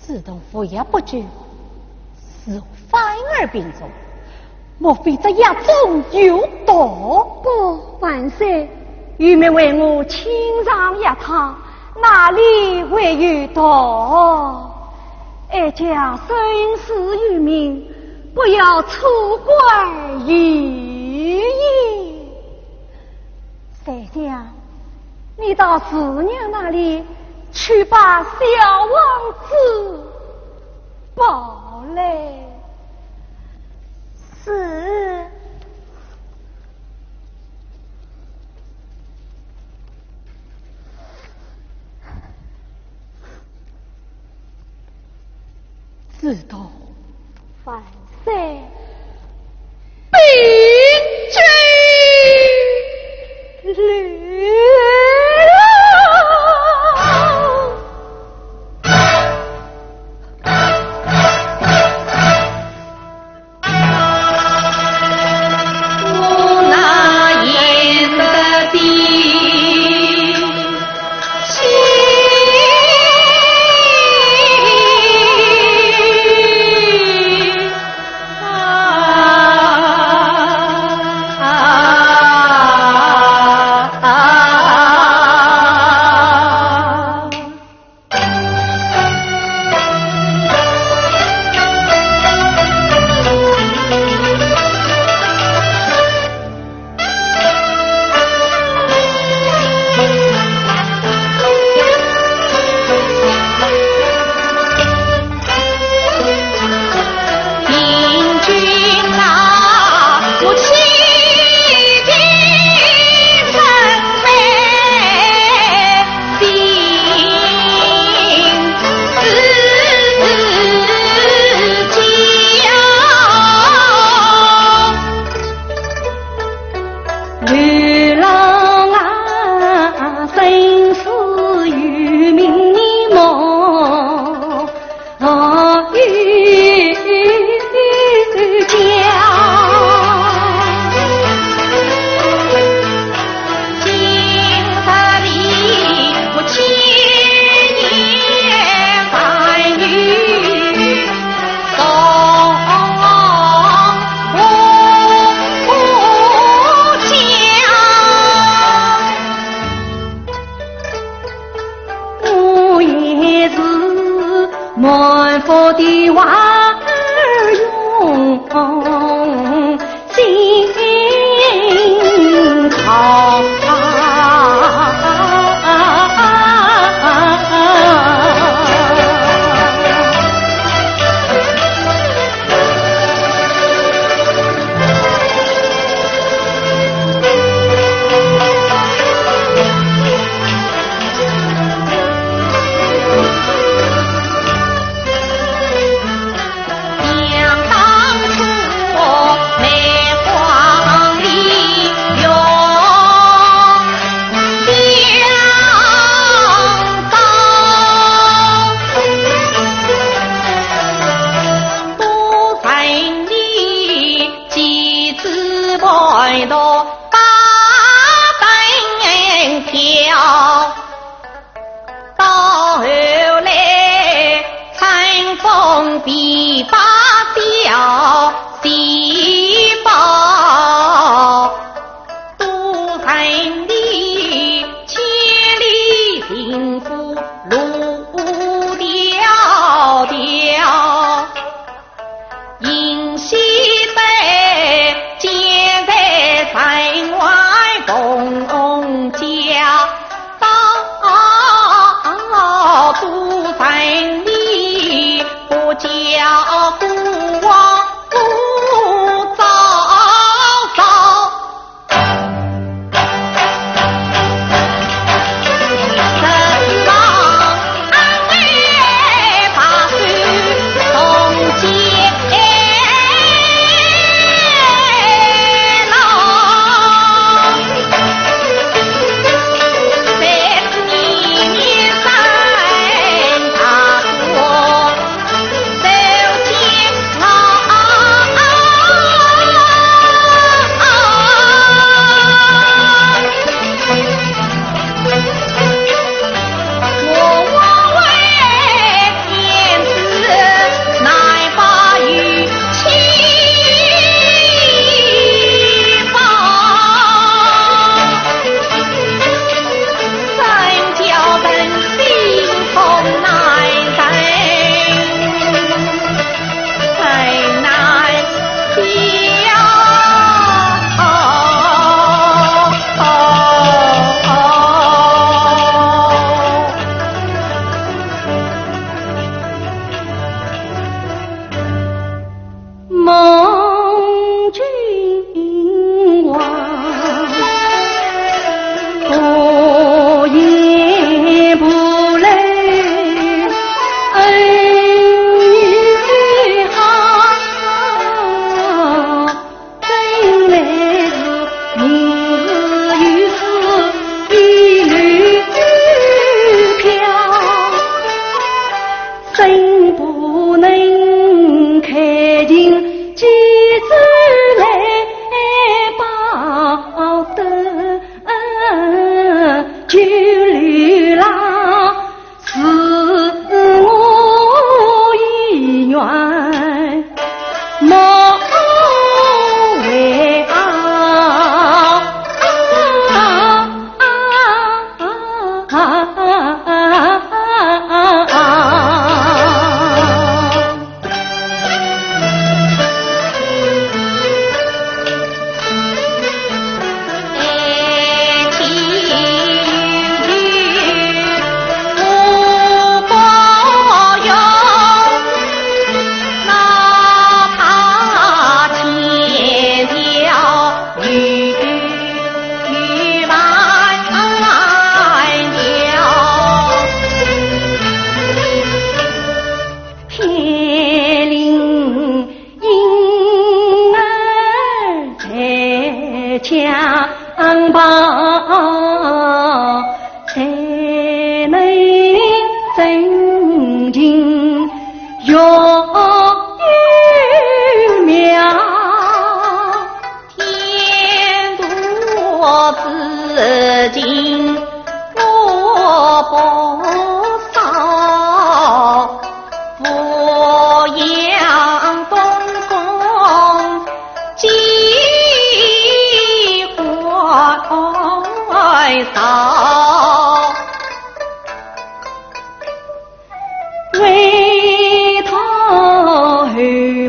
自动服药不绝，似反而病重，莫非这药中有毒？不，万岁，玉妹为我亲上药汤，哪里会有毒？哀家生死于命，不要错怪于也。三娘，你到四娘那里去把小王子抱来。是。自动万岁，必须流浪啊，生死与命梦与家。满腹的娃儿用心操。比发小喜报，都城里千里幸福路迢迢，迎喜在建在城外共家，到都城里不叫孤王不早早，人郎把手同接郎，在你三大国。吧，才能真情永远妙。天多自尽我不少，扶阳东宫几回扫，为他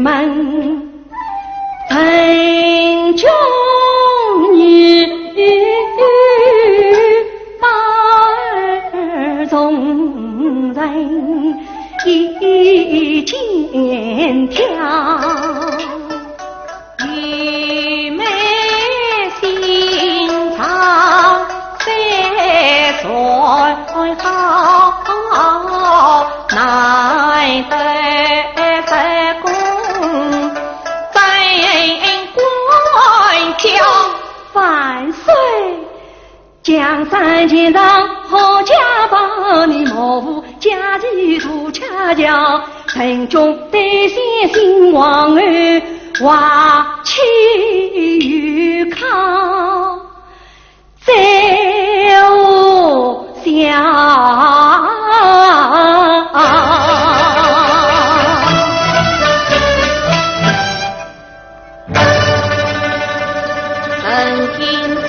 们成就女大众人一肩挑，愚昧心肠再好，难得在公在官教万岁。江山前上好家宝，你莫负家计图恰巧，城中对先兴王儿话气与靠，在我下曾听说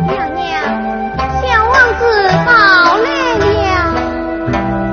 娘娘，小王子到来了。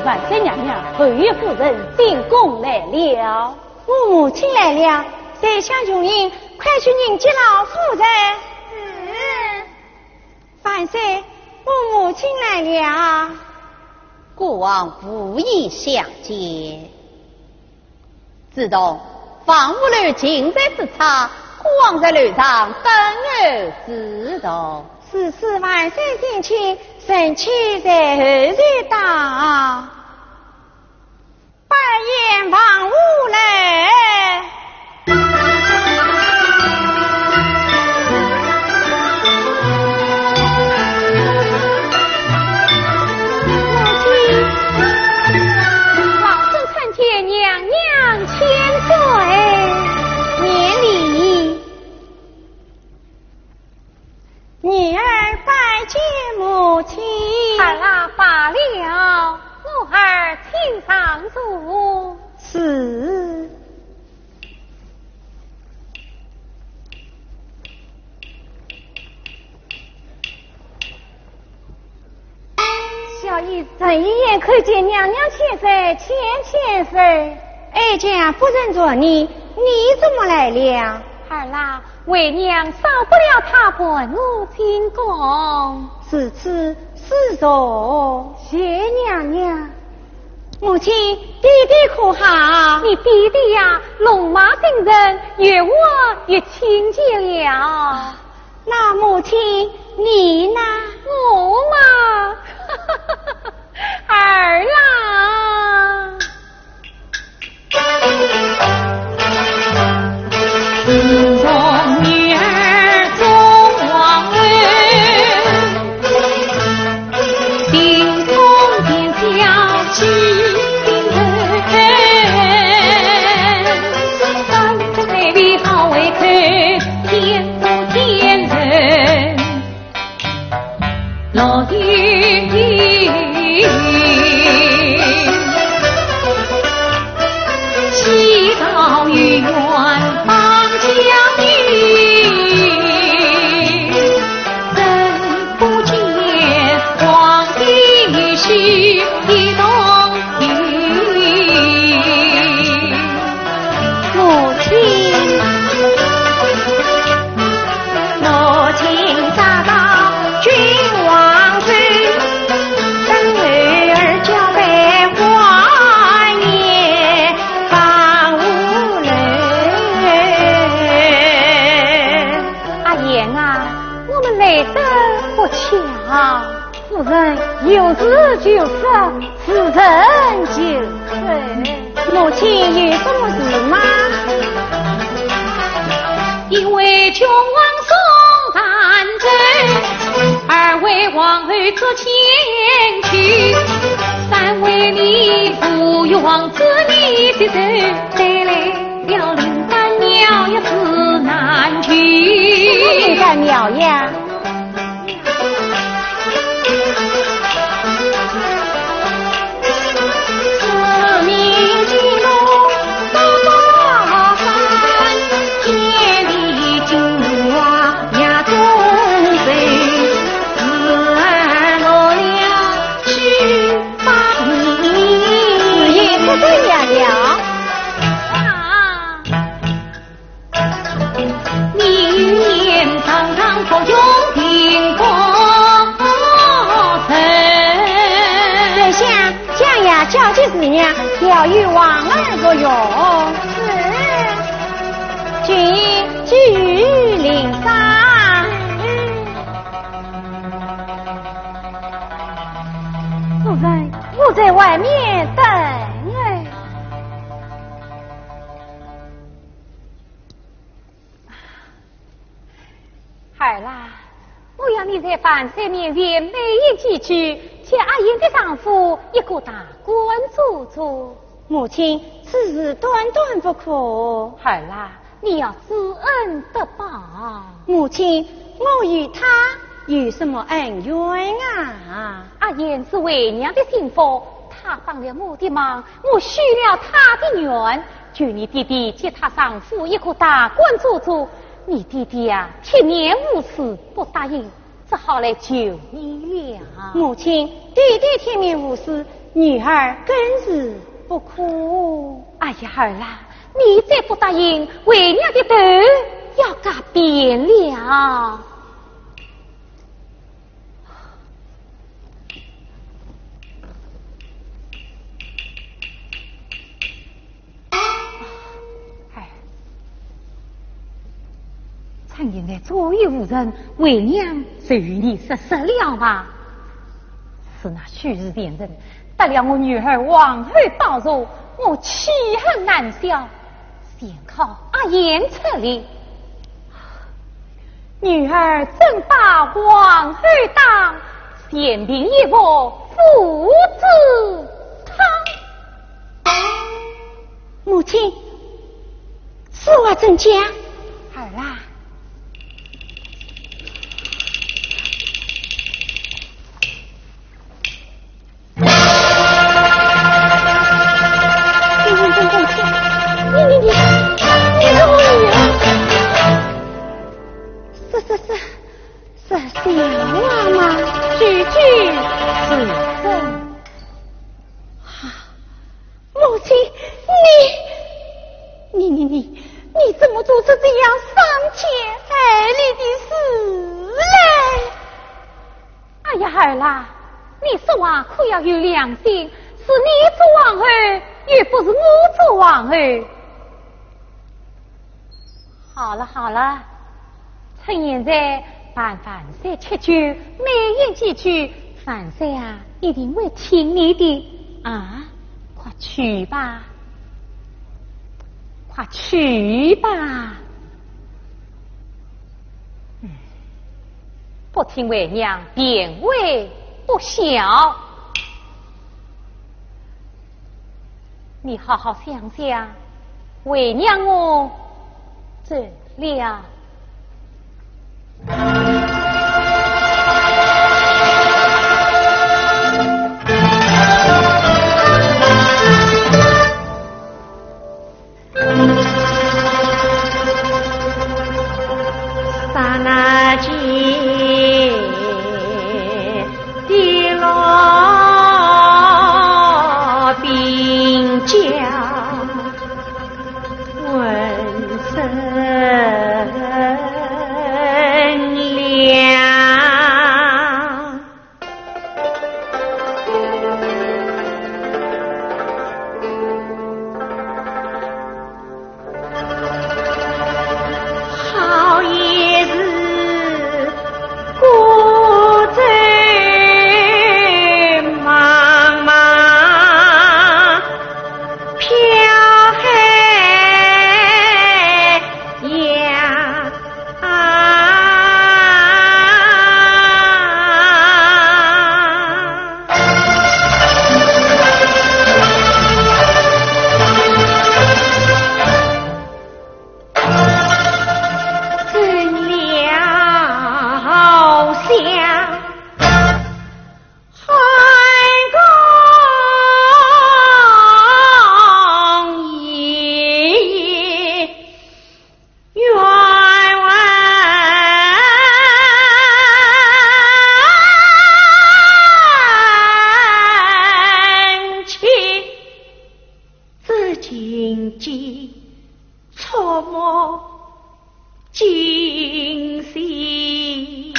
万岁娘娘和岳夫人进宫来了，我母亲来了，在下穷人快去迎接老夫人。万岁，我母亲来了。国王无意相见，自动房屋里进在之差，国王在楼上等候自动。此次万岁进亲，臣妾在后日到。拜宴房屋来。女儿拜见母亲。儿啦罢了，我儿请上座。是。小姨臣一眼看见娘娘千岁，千岁。哀家不认着你，你怎么来了？儿啦，为娘少不了他伴我进宫。此次是着谢娘娘。母亲，弟弟可好？你弟弟呀，龙马精神，越我越亲近了。那母亲你呢？我嘛，儿啦。祈祷于远方将云，怎不见皇帝须一动云？母亲，如今驾到君王军，等儿交给怀念方无人。阿言啊，我们来得不巧。夫人有事就说，此人就是母亲有什么事吗？因为君王送丹针，二位王儿可前去，三位你不与王子你的人带来了灵丹庙也自难去。灵丹庙呀，此名金龙多麻烦，天地金娃呀中贼，子儿落了去把你也不对呀了。你年常常可用定光城。在下将呀交接师娘要与王儿个用，是君居灵山。夫人，我在外面等哎。孩儿啦，我要你在范三面前美言几句，借阿言的丈夫一个大官做做。母亲，此事断断不可。孩儿啦，你要知恩得报。母亲，我与他有什么恩怨啊？阿言是为娘的幸福，他帮了我的忙，我续了他的愿。求你弟弟接他丈夫一个大官做做。你弟弟啊，铁面无私，不答应，只好来救你了。母亲，弟弟铁面无私，女儿更是不可。哎呀，儿啦，你再不答应，为娘的头要改变了。现在左右无人，为娘就与你实了吧。是那虚日恋人，得了我女儿王后到肉，我气恨难消，先靠阿言出力。女儿正把王后当，先定一锅父子汤。母亲，此话怎讲？儿啦，是小娃吗？句句是真。母亲，你怎么做出这样伤天害理的事来？哎呀，儿啦，你说话可要有良心，是你做王后，又不是我做王后。好了好了，趁现在办范三吃酒，美言几句，范三啊一定会听你的啊！快去吧，快去吧。不听为娘，便为不孝。你好好想想，为娘我这了。刹那间跌落鬓角，浑身凉。好也是孤舟茫茫，飘海洋。情急错莫惊心。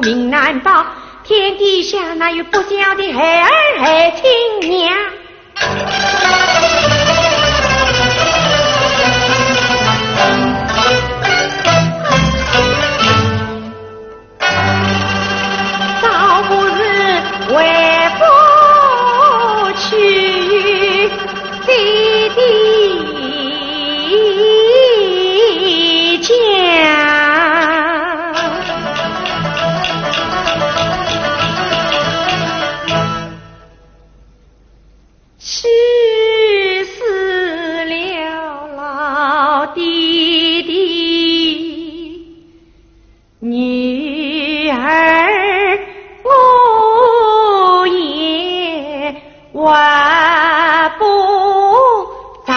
名难保，天底下哪有不孝的孩儿孩亲娘？倒不是为父去弟弟家，气死了老弟弟，女儿我也挖不长。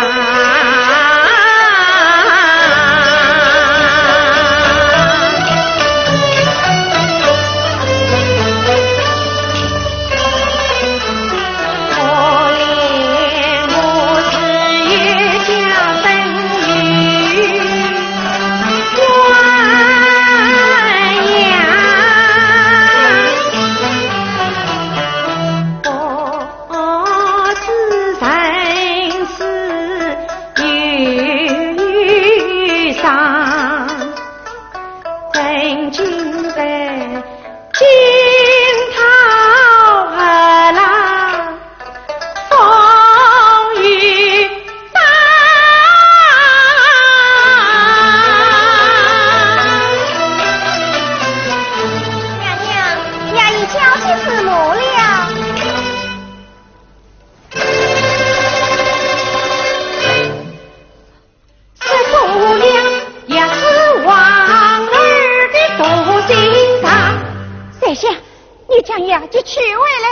就去回来，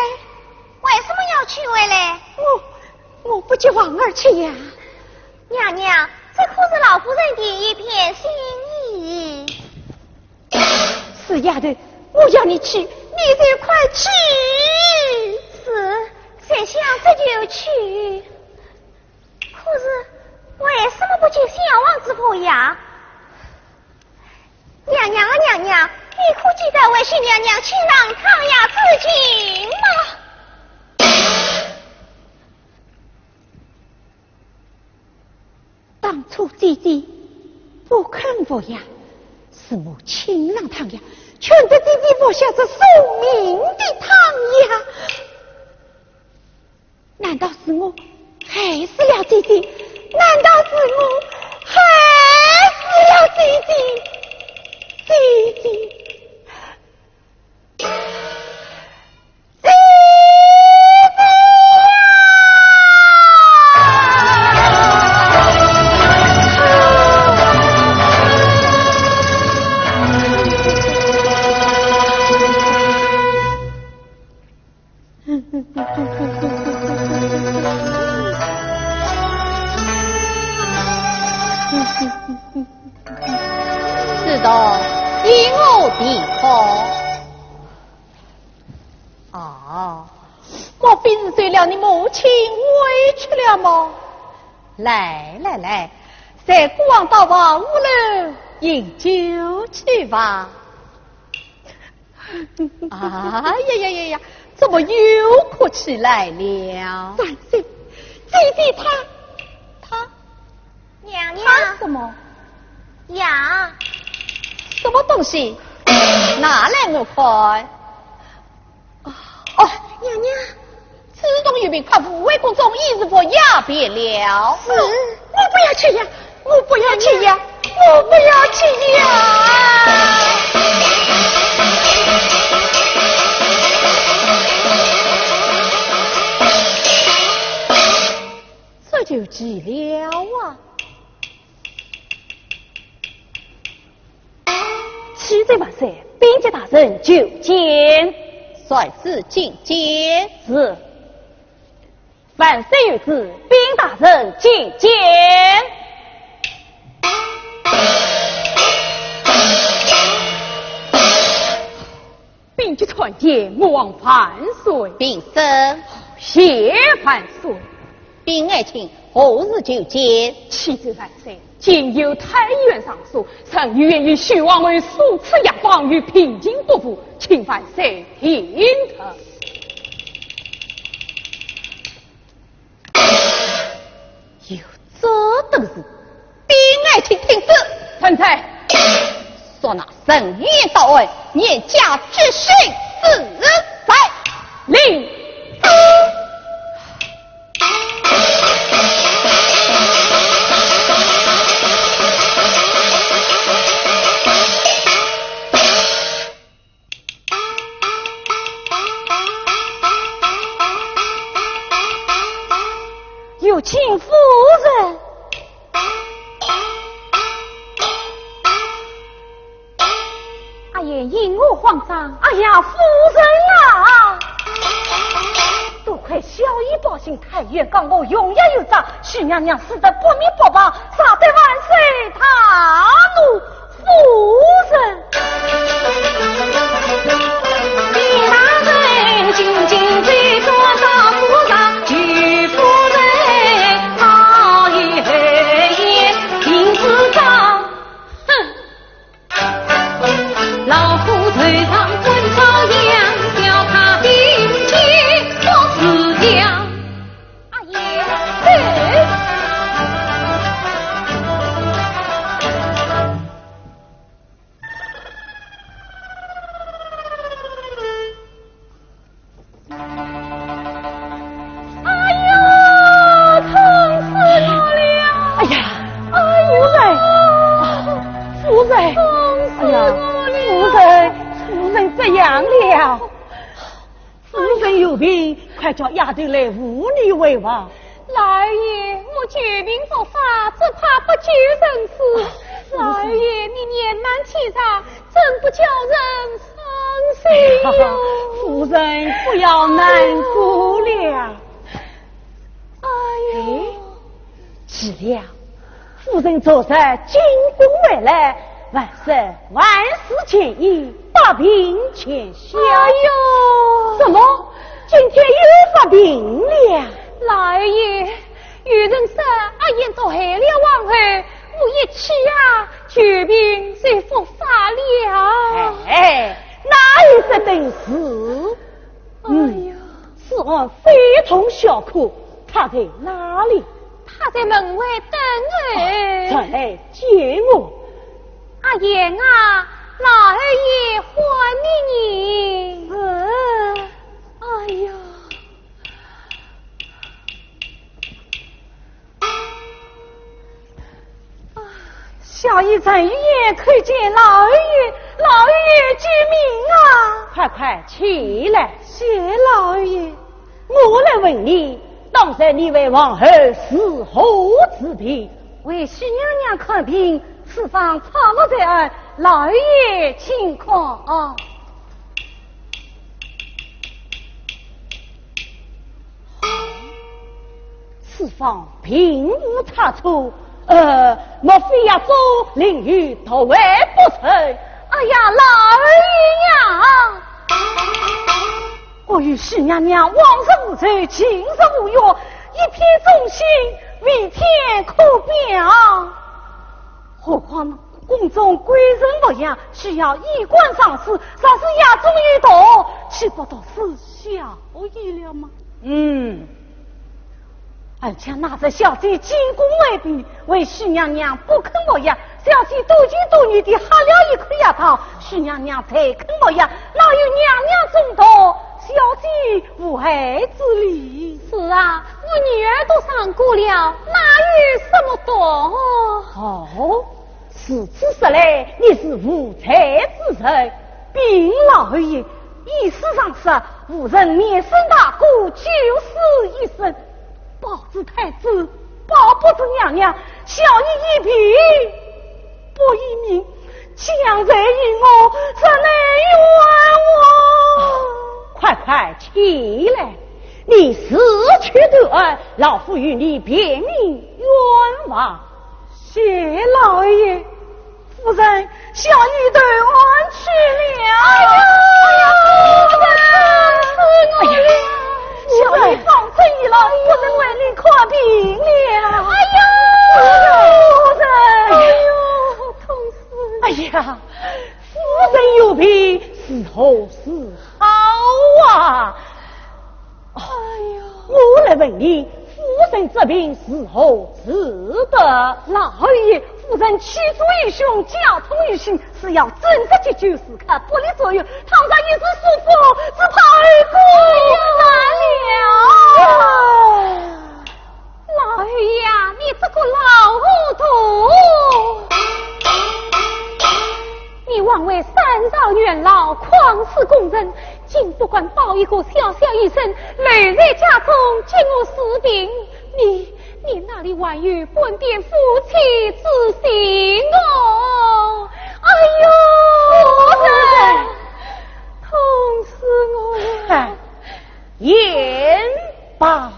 为什么要去回来？我不接王儿去呀。娘娘，这可是老夫人的一片心意。是丫头，我要你去，你就快去。是，谁想这就去。可是为什么不去襄王之府呀？娘娘啊娘娘，你可记得为徐娘娘去让唐雅自尽吗？当初弟弟不肯服呀，是母亲让唐雅劝着弟弟服下这送命的唐雅。难道是我害死了弟弟？难道是我害死了弟弟？弟弟，是的，因我的好。啊，莫非是受了你母亲委屈了吗？来来来，在古往到房屋楼饮酒去吧。啊呀呀呀呀，怎么又哭起来了？三岁，弟弟他娘娘，什么呀？什么东西？拿来我看。哦，娘娘，此种御兵快赴魏公中一日不压别了。是，我不要去呀，我不要去呀，我不要去呀。这就急了啊！七岁万岁，兵节大人就见。率子觐见。是。万岁有旨，兵大人觐见。兵节传见，莫忘万岁。禀生，谢万岁。禀爱卿，何日就见？启奏万岁，今有太原上书，臣愿以许王为数次押放于平津都府，请万岁听特。有这等事，必爱卿听旨。臣在。说那圣谕到位，念家之训自在。令。有请夫人。阿爷因我慌张。哎呀，夫人啊！多亏小医报信太原，讲我永远有诈，许娘娘死得不明不白，杀得万岁大怒。夫人，李大人紧紧追着大夫人，举夫人好一言听子长。老夫头上滚朝阳，叫他并肩我死掉。阿爷，哎呀，疼死我了！哎呀，夫人，哎呀，夫人这样了，夫人有病，快叫丫头来护你为王。老爷，我救病做法，只怕不救人死。老爷，你年满气长，真不叫人伤心哟。夫人不要难过了。哎呦，是了，夫人昨日进宫回来，万岁万事千意，大病全消。哎呦，什么？今天又发病了？老爷，有人说阿爷做害了王后，我一去啊，救病就复发了。哎，哪有这等事？哎呀，此案非同小可，他在哪里？他在门外等我。上来接我。阿爷啊，老二爷还你。哎呀，小姨臣也看见老二爷救命啊！快快起来！谢老二爷，我来问你，当时你为王后是何之病？为许娘娘看病，此方草木在案，老二爷情况啊。此方并无差错，莫非要做凌辱投为不成？哎呀，老二爷呀！我与许娘娘往日无仇，今日无怨，一片忠心，为天可表。何况呢？宫中贵人不养，需要衣冠上市，若是亚中遇到，岂不都是小意了吗？而且拿着小姐进宫为宾，为许娘娘不肯模样，小姐多情多女的哈了一块牙套，许娘娘才肯模样，哪有娘娘中道，小姐无害之理？是啊，我女儿都上过了，哪有什么道？哦，是此说来，你是无才之人，禀老二爷，意思上说，无人灭生大过，九死一生。保子太子，保不住娘娘，小姨一贫不一命，将在于我，怎能怨我？快快起来！你死去的儿，老夫与你辩明冤枉。谢老爷，夫人，小姨都安去了。夫人，小姨放心了，不能为你看病了。好啊！哎呀，我来问你，夫人这病是何治的？老二爷，夫人气足于胸，交通于心，是要真的去救死，看不利左右，倘若一时疏忽，只怕儿难了。老二爷呀，你这个老糊涂！你枉为三朝元老，旷世功臣，竟不管报一个小小一声，累在家中，见我死病，你哪里还有本店夫妻之心哦？哎呦，夫人，痛死我了！言罢。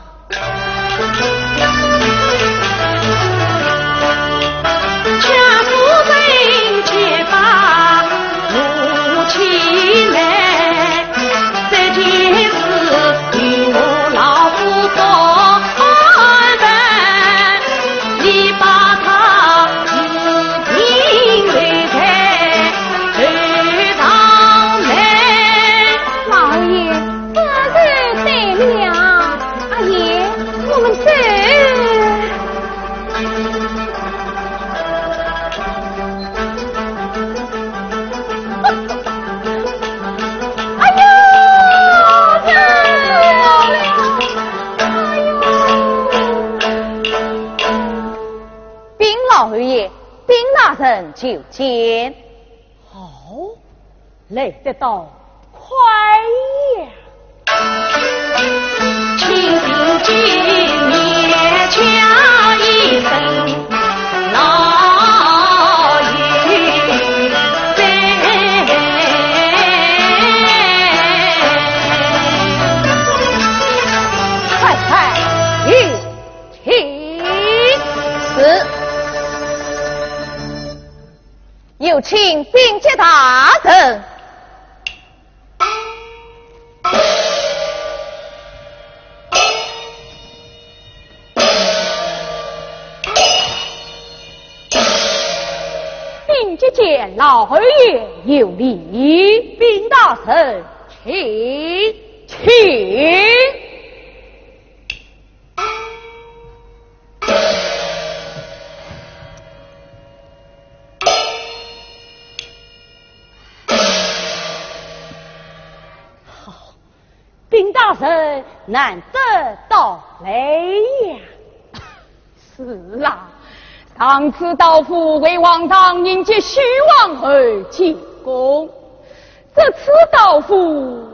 就见，好，来得到快呀！清平君面颊一声老爷在，快快一起是。有请兵阶大人。兵阶见老二爷有礼，兵大臣请。兵大人难得到来呀！是啊，上次到府为王堂迎接徐王而进宫，这次到府，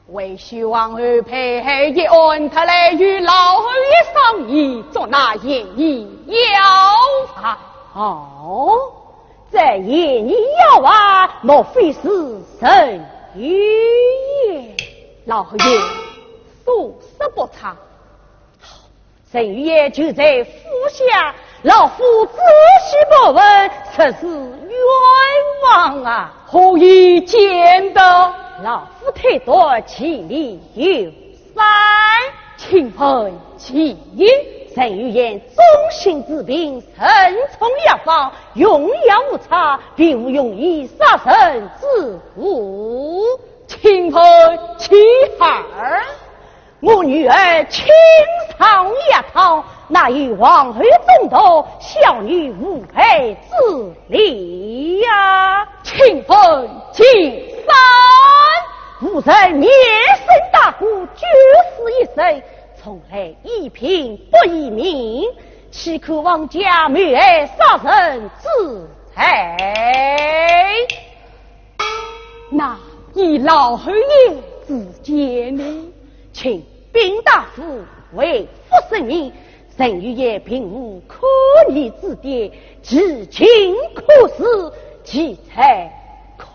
为徐王儿配合一案，他来与老二爷商议，做那演议要法。哦，这演议要法，莫非是神语也？老二爷，属实不差。神语也就在府下，老夫仔细不问，实是冤枉啊！何以见得？老夫太多其理有三，请问其一。神语言忠心之病，神从一方，用药无差，并无用以杀身之苦。请问其二。我女儿情长一堂，那有王儿众多，小女无配之理呀。请问其三。夫人年深大故，绝死一生，从来一贫不一民，岂可王家灭爱杀人之财？那以老二爷之见呢？请兵大夫为夫生命，神与也并无可逆之点，至今可死，其才可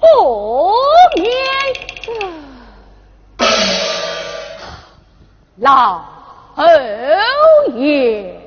免。老二爷。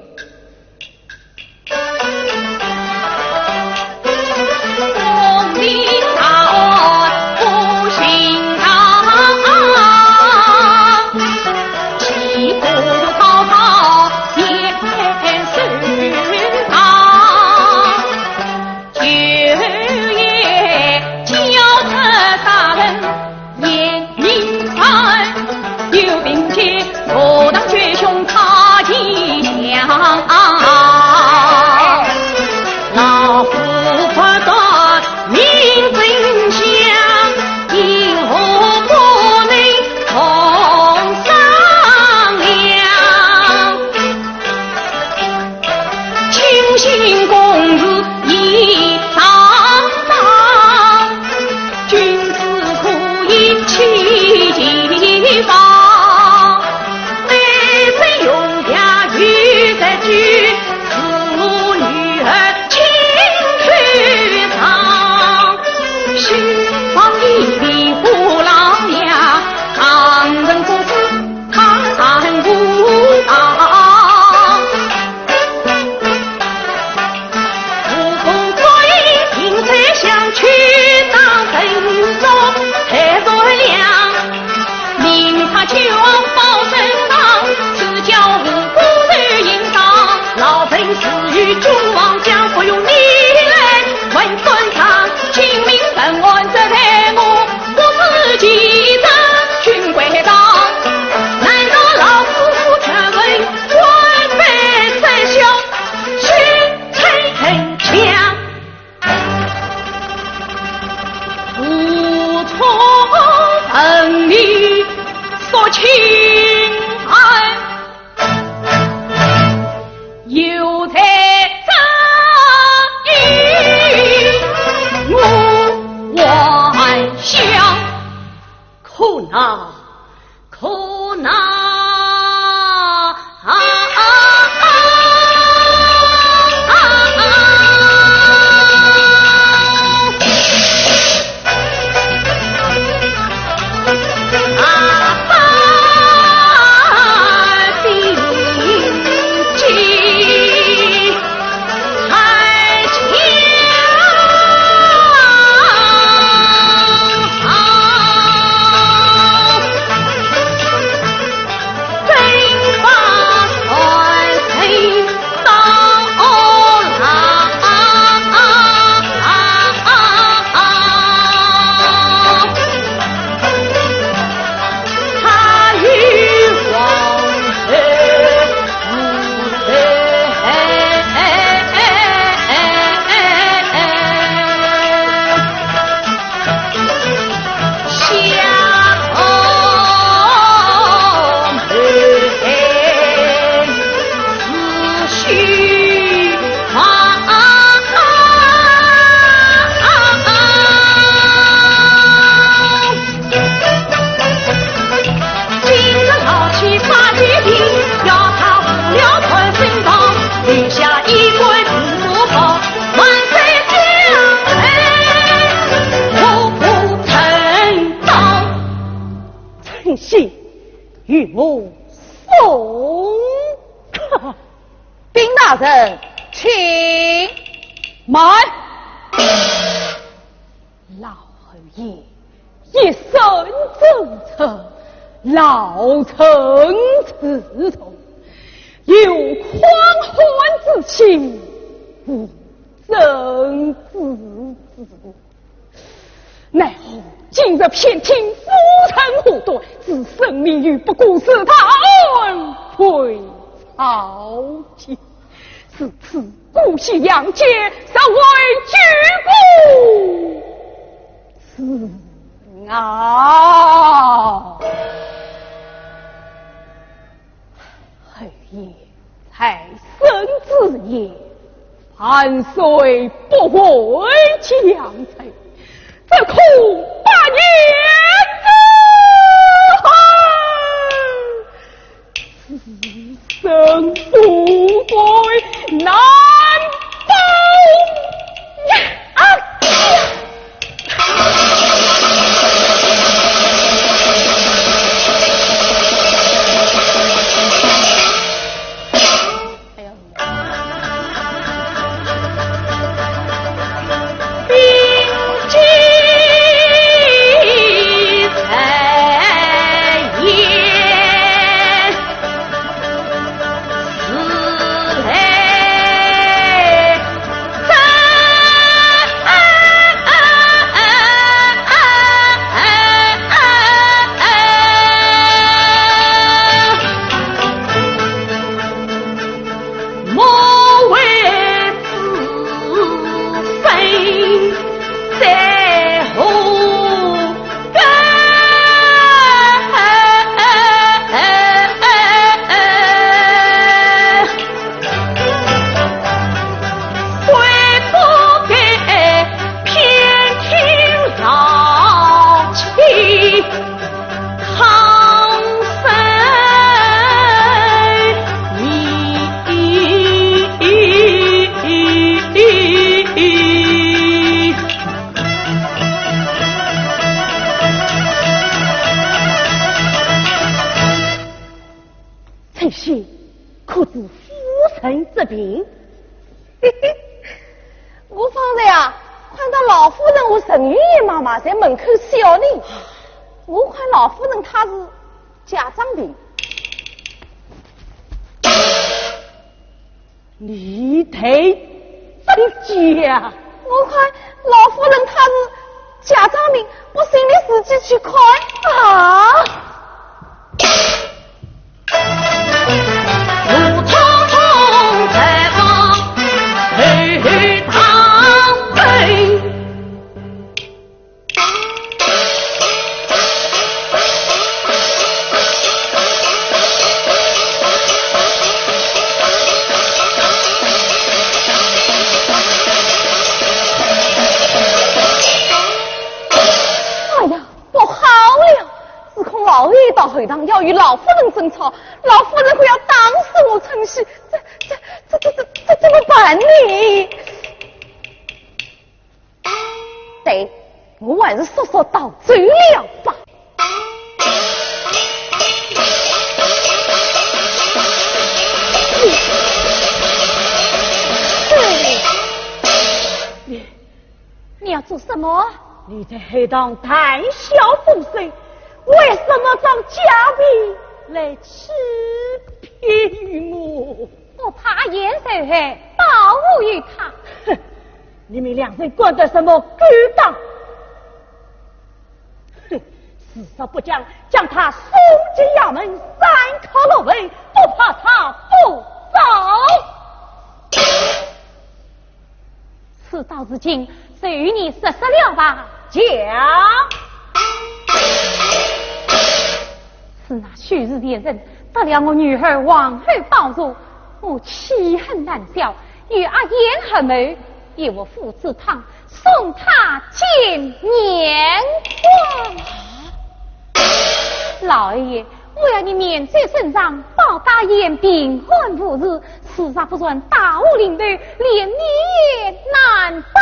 与母送客。丁大人，请慢。老侯爷一生忠诚，老臣刺痛，有匡桓之情，不争自知。奈何今日偏听夫臣护短，置生命于不顾，使他恩悔草芥。自此姑息养奸，实为举故自傲。后夜才生之夜，万岁不会将才，这恐把言之此生富贵难保啊！兵之病。我方才啊，看到老夫人和陈玉爷妈妈在门口笑呢。我看老夫人她是家长病。你得真假？我看老夫人她是家长病，我心里自己去看啊。怒冲冲在放黑堂北，老爷到后堂要与老夫人争吵，老夫人可要打死我陈氏，这怎么办呢？对，我还是说说到嘴了吧。你要做什么？你在黑堂谈笑风生，为什么找嘉宾来吃骗于我？我怕严守黑保护于他。哼，你们两人管得什么勾当？哼，至少不将他送进衙门三考六问，不怕他不走。事到如今，就与你实施了吧。讲。是那旭日猎人得了我女儿王后保入，我气恨难消，与阿燕和妹也我父子堂送他见年光。老爷，我要你免罪伸张，报答燕平安无日，此杀不算大武领队，连你也难保。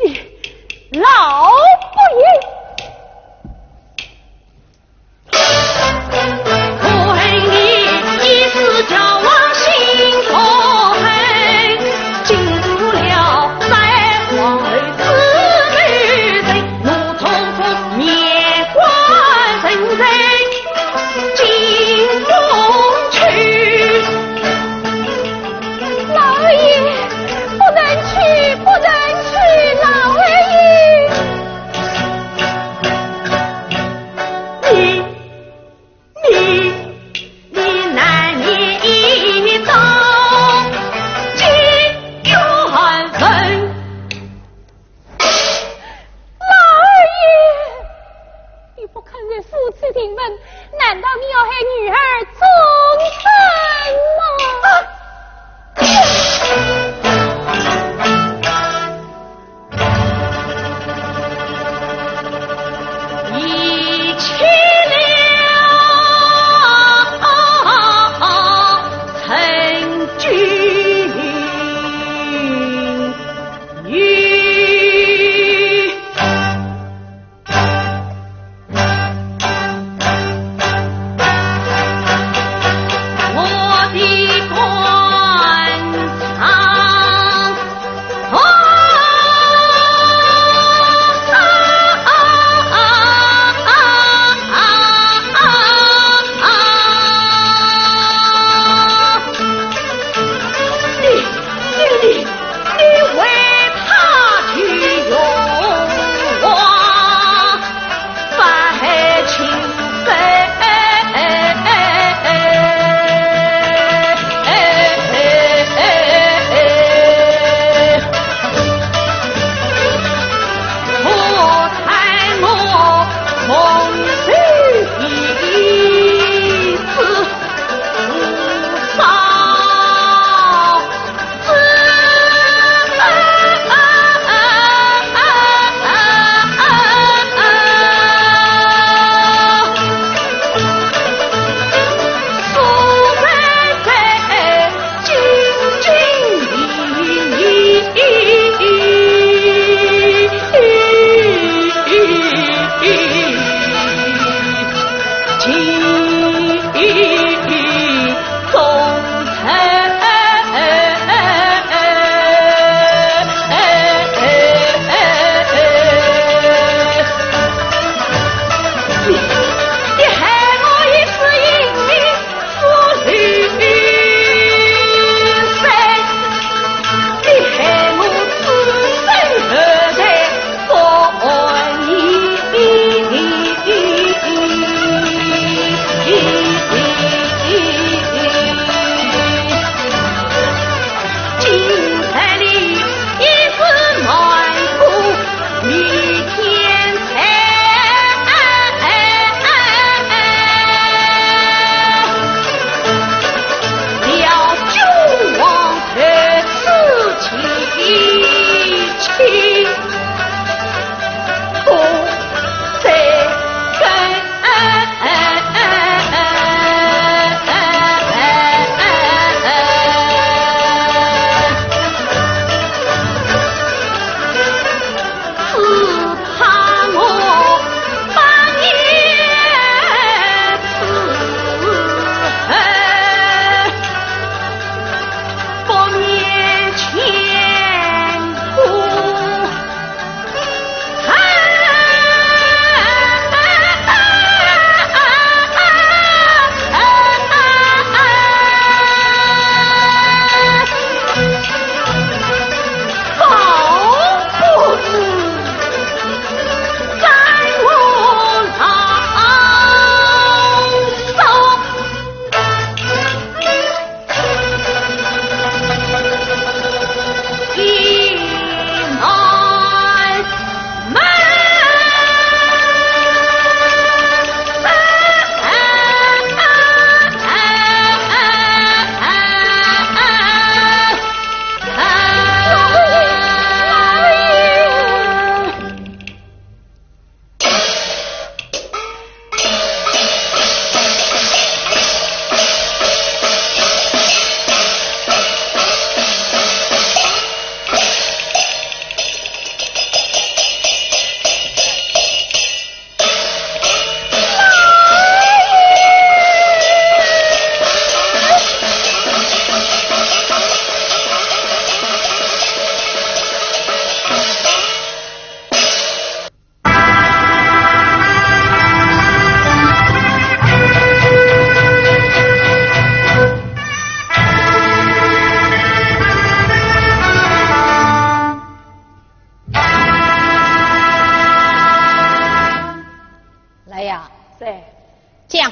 你老不义！可恨你一时交往心所恨，进入了在皇后之女人，怒冲冲面关人人进宫去。老爷，不能去，不能去，老爷。你难言一刀尽缘分。老二爷，你不肯为夫妻定门，难道你要害女儿终身一切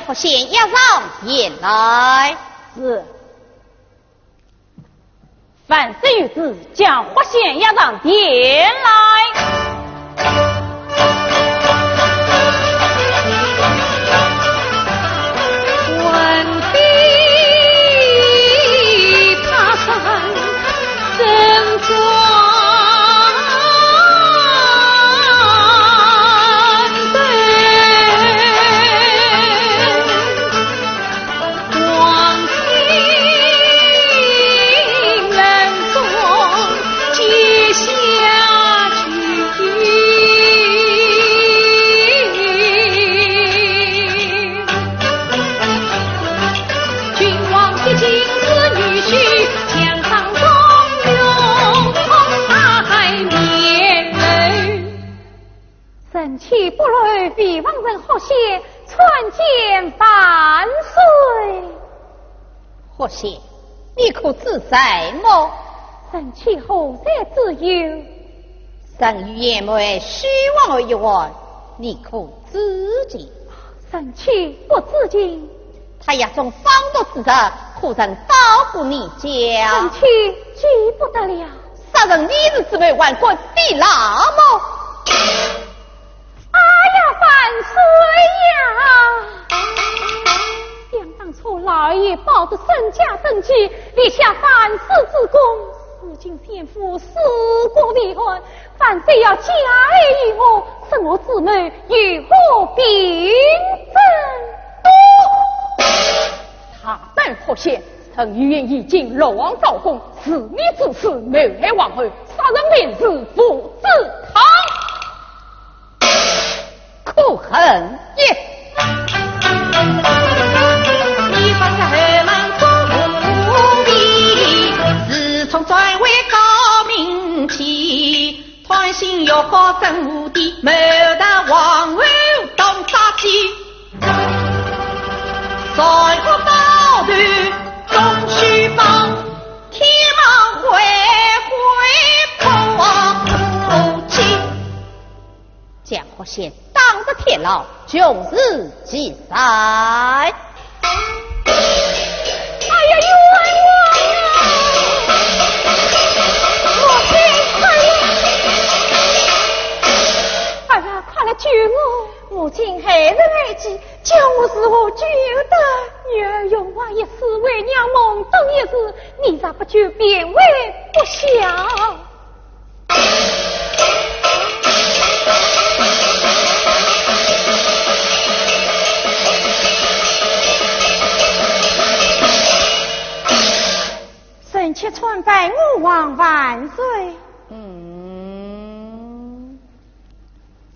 和县押上言来。是。凡事有旨，将花县押上殿来。岂不累比王人何谢川涧万岁？何谢，你可知在么？臣岂后在自由？臣与爷妹虚妄而一问，你可知情？臣岂不知情？他也从方多之责，可曾保护你家？臣岂记不得了。杀人逆日之辈，万国必那么？哎呀，万岁呀！想当初老爷抱着身家正气，立下凡世之功，如今先父死过未婚，万岁要加爱于我，生我姊妹如何秉正？他等何谢？臣愿已经落王赵公，是你之事谋害王后，杀人灭子，父子堂。可恨也！你方是后门做奴婢，自从转为高明妻，团心又好真无敌，谋得王后当杀妻，在何高头终须放，天网恢破夫妻。江河县当着铁牢，终日记载。哎呀，冤枉啊！我天，哎呀，快来救我！母亲害人害己，叫我如何救得？女儿永忘一世，为娘懵懂一时，你若不救，便为不孝。臣妾传拜吾王万岁。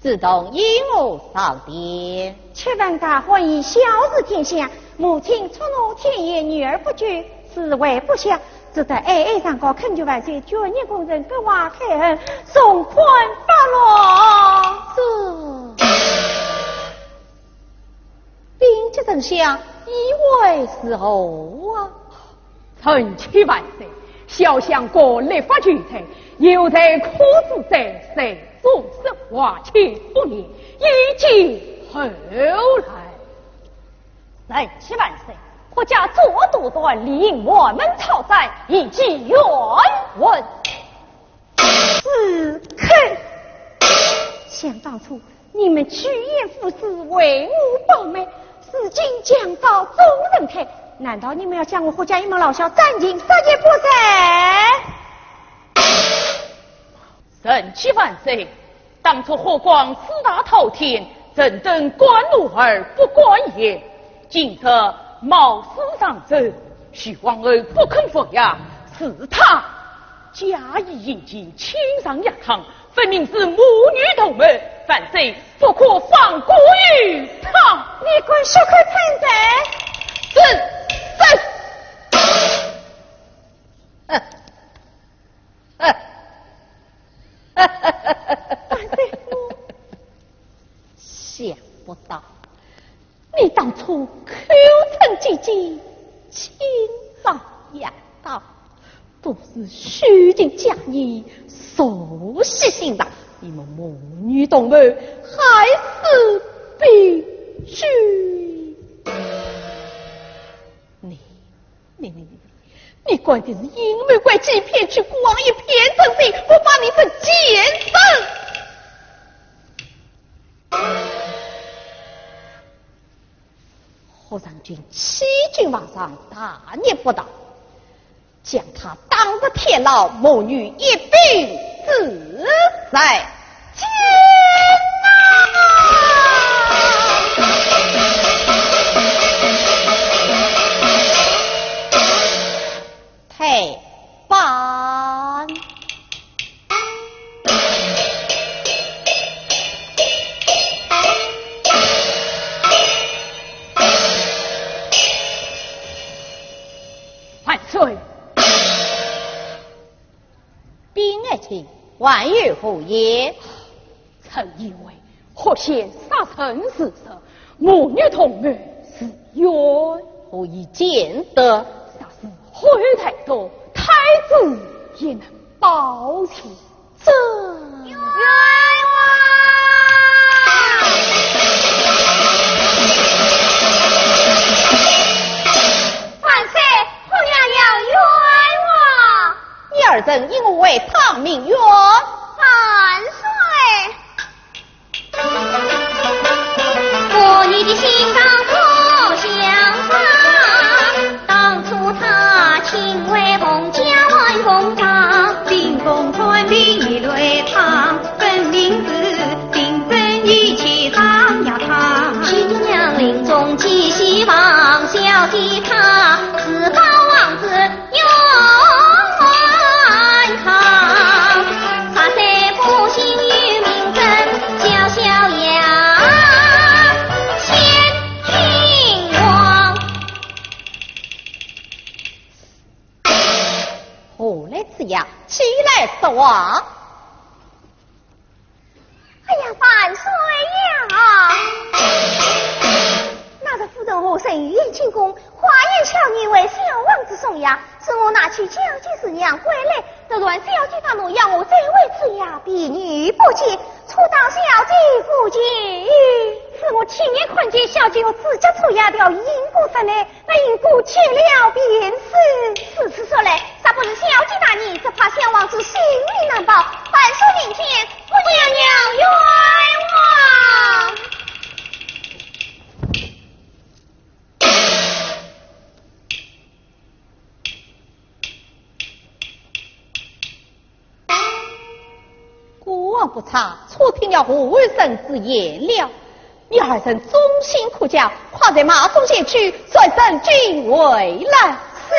自动因我扫殿。且闻大婚以孝治天下，母亲出怒天爷，女儿不救，是为不孝，只得哀哀上告恳求万岁，绝孽公人各挖开恩，送宽发落。兵家丞相以为是何啊？臣妾万岁，小相过立法举才，有才可知在谁终身华气不灭，以及后来。臣妾万岁，国家做独断，理应我们朝宰，以及冤问。是肯。想当初你们趋炎附势，为吾保媒，如今将遭众人看，难道你们要将我何家一门老小斩尽杀绝不成？臣妾万岁，当初何况四大滔天，怎等官禄而不官也？今则冒死上奏，许皇儿不肯服呀，是他加以引进，亲上衙堂，分明是母女同门，万岁不可放过于他。你滚血口参战！想不到你当初口称姐姐，亲上衙堂，不是虚情假意，熟悉心肠，你们母女同门还是必须。你怪的是因为怪这骗去光一片真心，我把你是奸生。何将军欺君罔上，大逆不道，将他当着天牢，母女一并自在监退班。万岁！兵爱卿，万语何言？臣以为何嫌杀臣弑舍，母女同门是冤，何以见得？杀是悔太多，太子也能报仇。这冤枉！万岁，后娘要冤枉！你二人因我为唐明冤。万岁！我女的心刚不相差，当初她亲为洪家万公堂，秉公传兵一雷堂，本名字定真一起当呀堂。新娘临终寄希望，小弟他自保王子永安康。他虽不幸与民争，小小呀先君王。何来此言？起来说话！哎呀，万岁呀！那个夫人我生于延庆宫，花言巧语为小王子送呀，是我拿去交接师娘回来，得乱小姐大怒，要我这位此呀，婢女不接，出当小姐夫妻。是我亲眼看见小姐用指甲抽压掉银骨上来，那银骨切了便是。此次说来，啥不是小姐大逆，只怕小王子性命难保。万岁明天，我娘娘冤枉。国王不差，错听了胡生之言了。你二人忠心可嘉，快在马中前去，率圣君回来。是。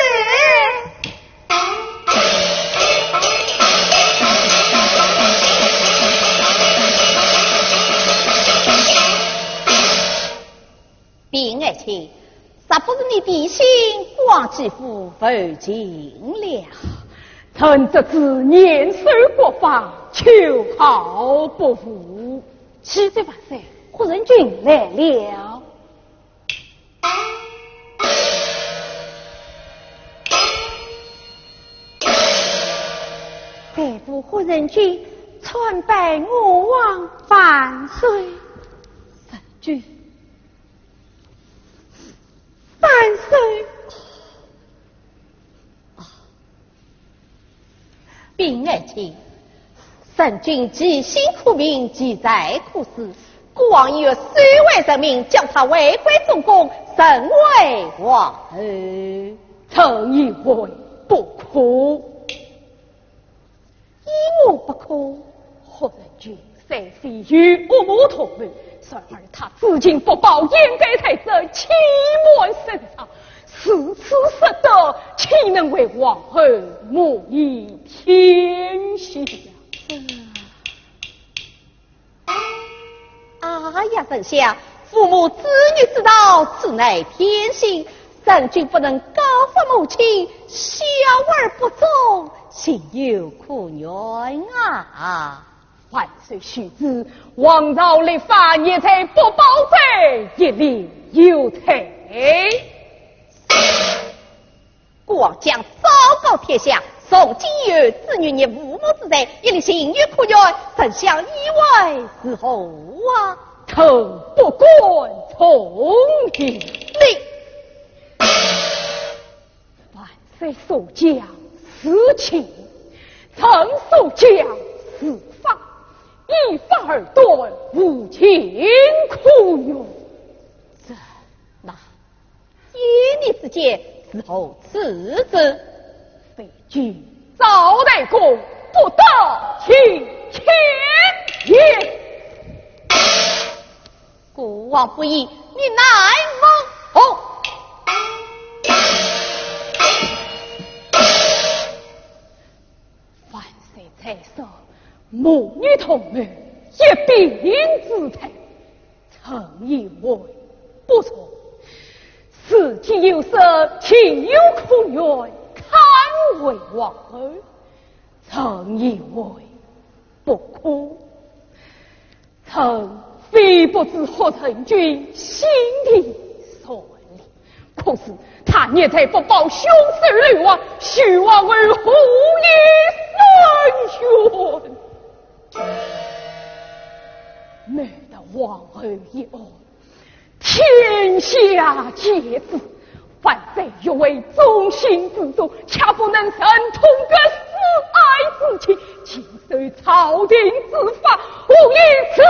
兵爱卿，啥不是你的心光继父受尽了？臣这次年岁过方，求好不服。启奏万岁，胡人君来了。拜服胡人君，传拜我王万岁。神君，万岁！兵爱卿，神君既辛苦命，既在苦思，国王已有3万人民，将他回归中宫，甚为王后。臣以为不可。依我不可，何人君三岁与我母同门，然而他至今不报应该太子，欺瞒深藏，四次失德，岂能为王后母以天下？哎呀，丞相，父母子女之道，此乃天性。神君不能告发母亲，小儿不忠，心有可原啊！万岁须知，王朝立法也才不保罪，一理有才。国王将昭告天下，宋今有子女孽父母之罪，一律心有可原。丞相意外之后啊，臣不管从命。你万岁所讲私情，曾所讲私法，一法而断，无情可用。那依你之见，是后此之？非据赵代公不得其前也。孤王不义，你乃蒙哦。凡谁才说母女同门，也必应之才，曾以为不错。此情有色，情有可原，堪为王儿。曾以为不可。曾非不知何成君心地善良，可是他孽才不报兄死女亡，许王儿虎也孙权。没得王儿一案，天下皆知。凡谁欲为忠心之主，恰不能神通个私爱之情，请随朝廷之法，无以此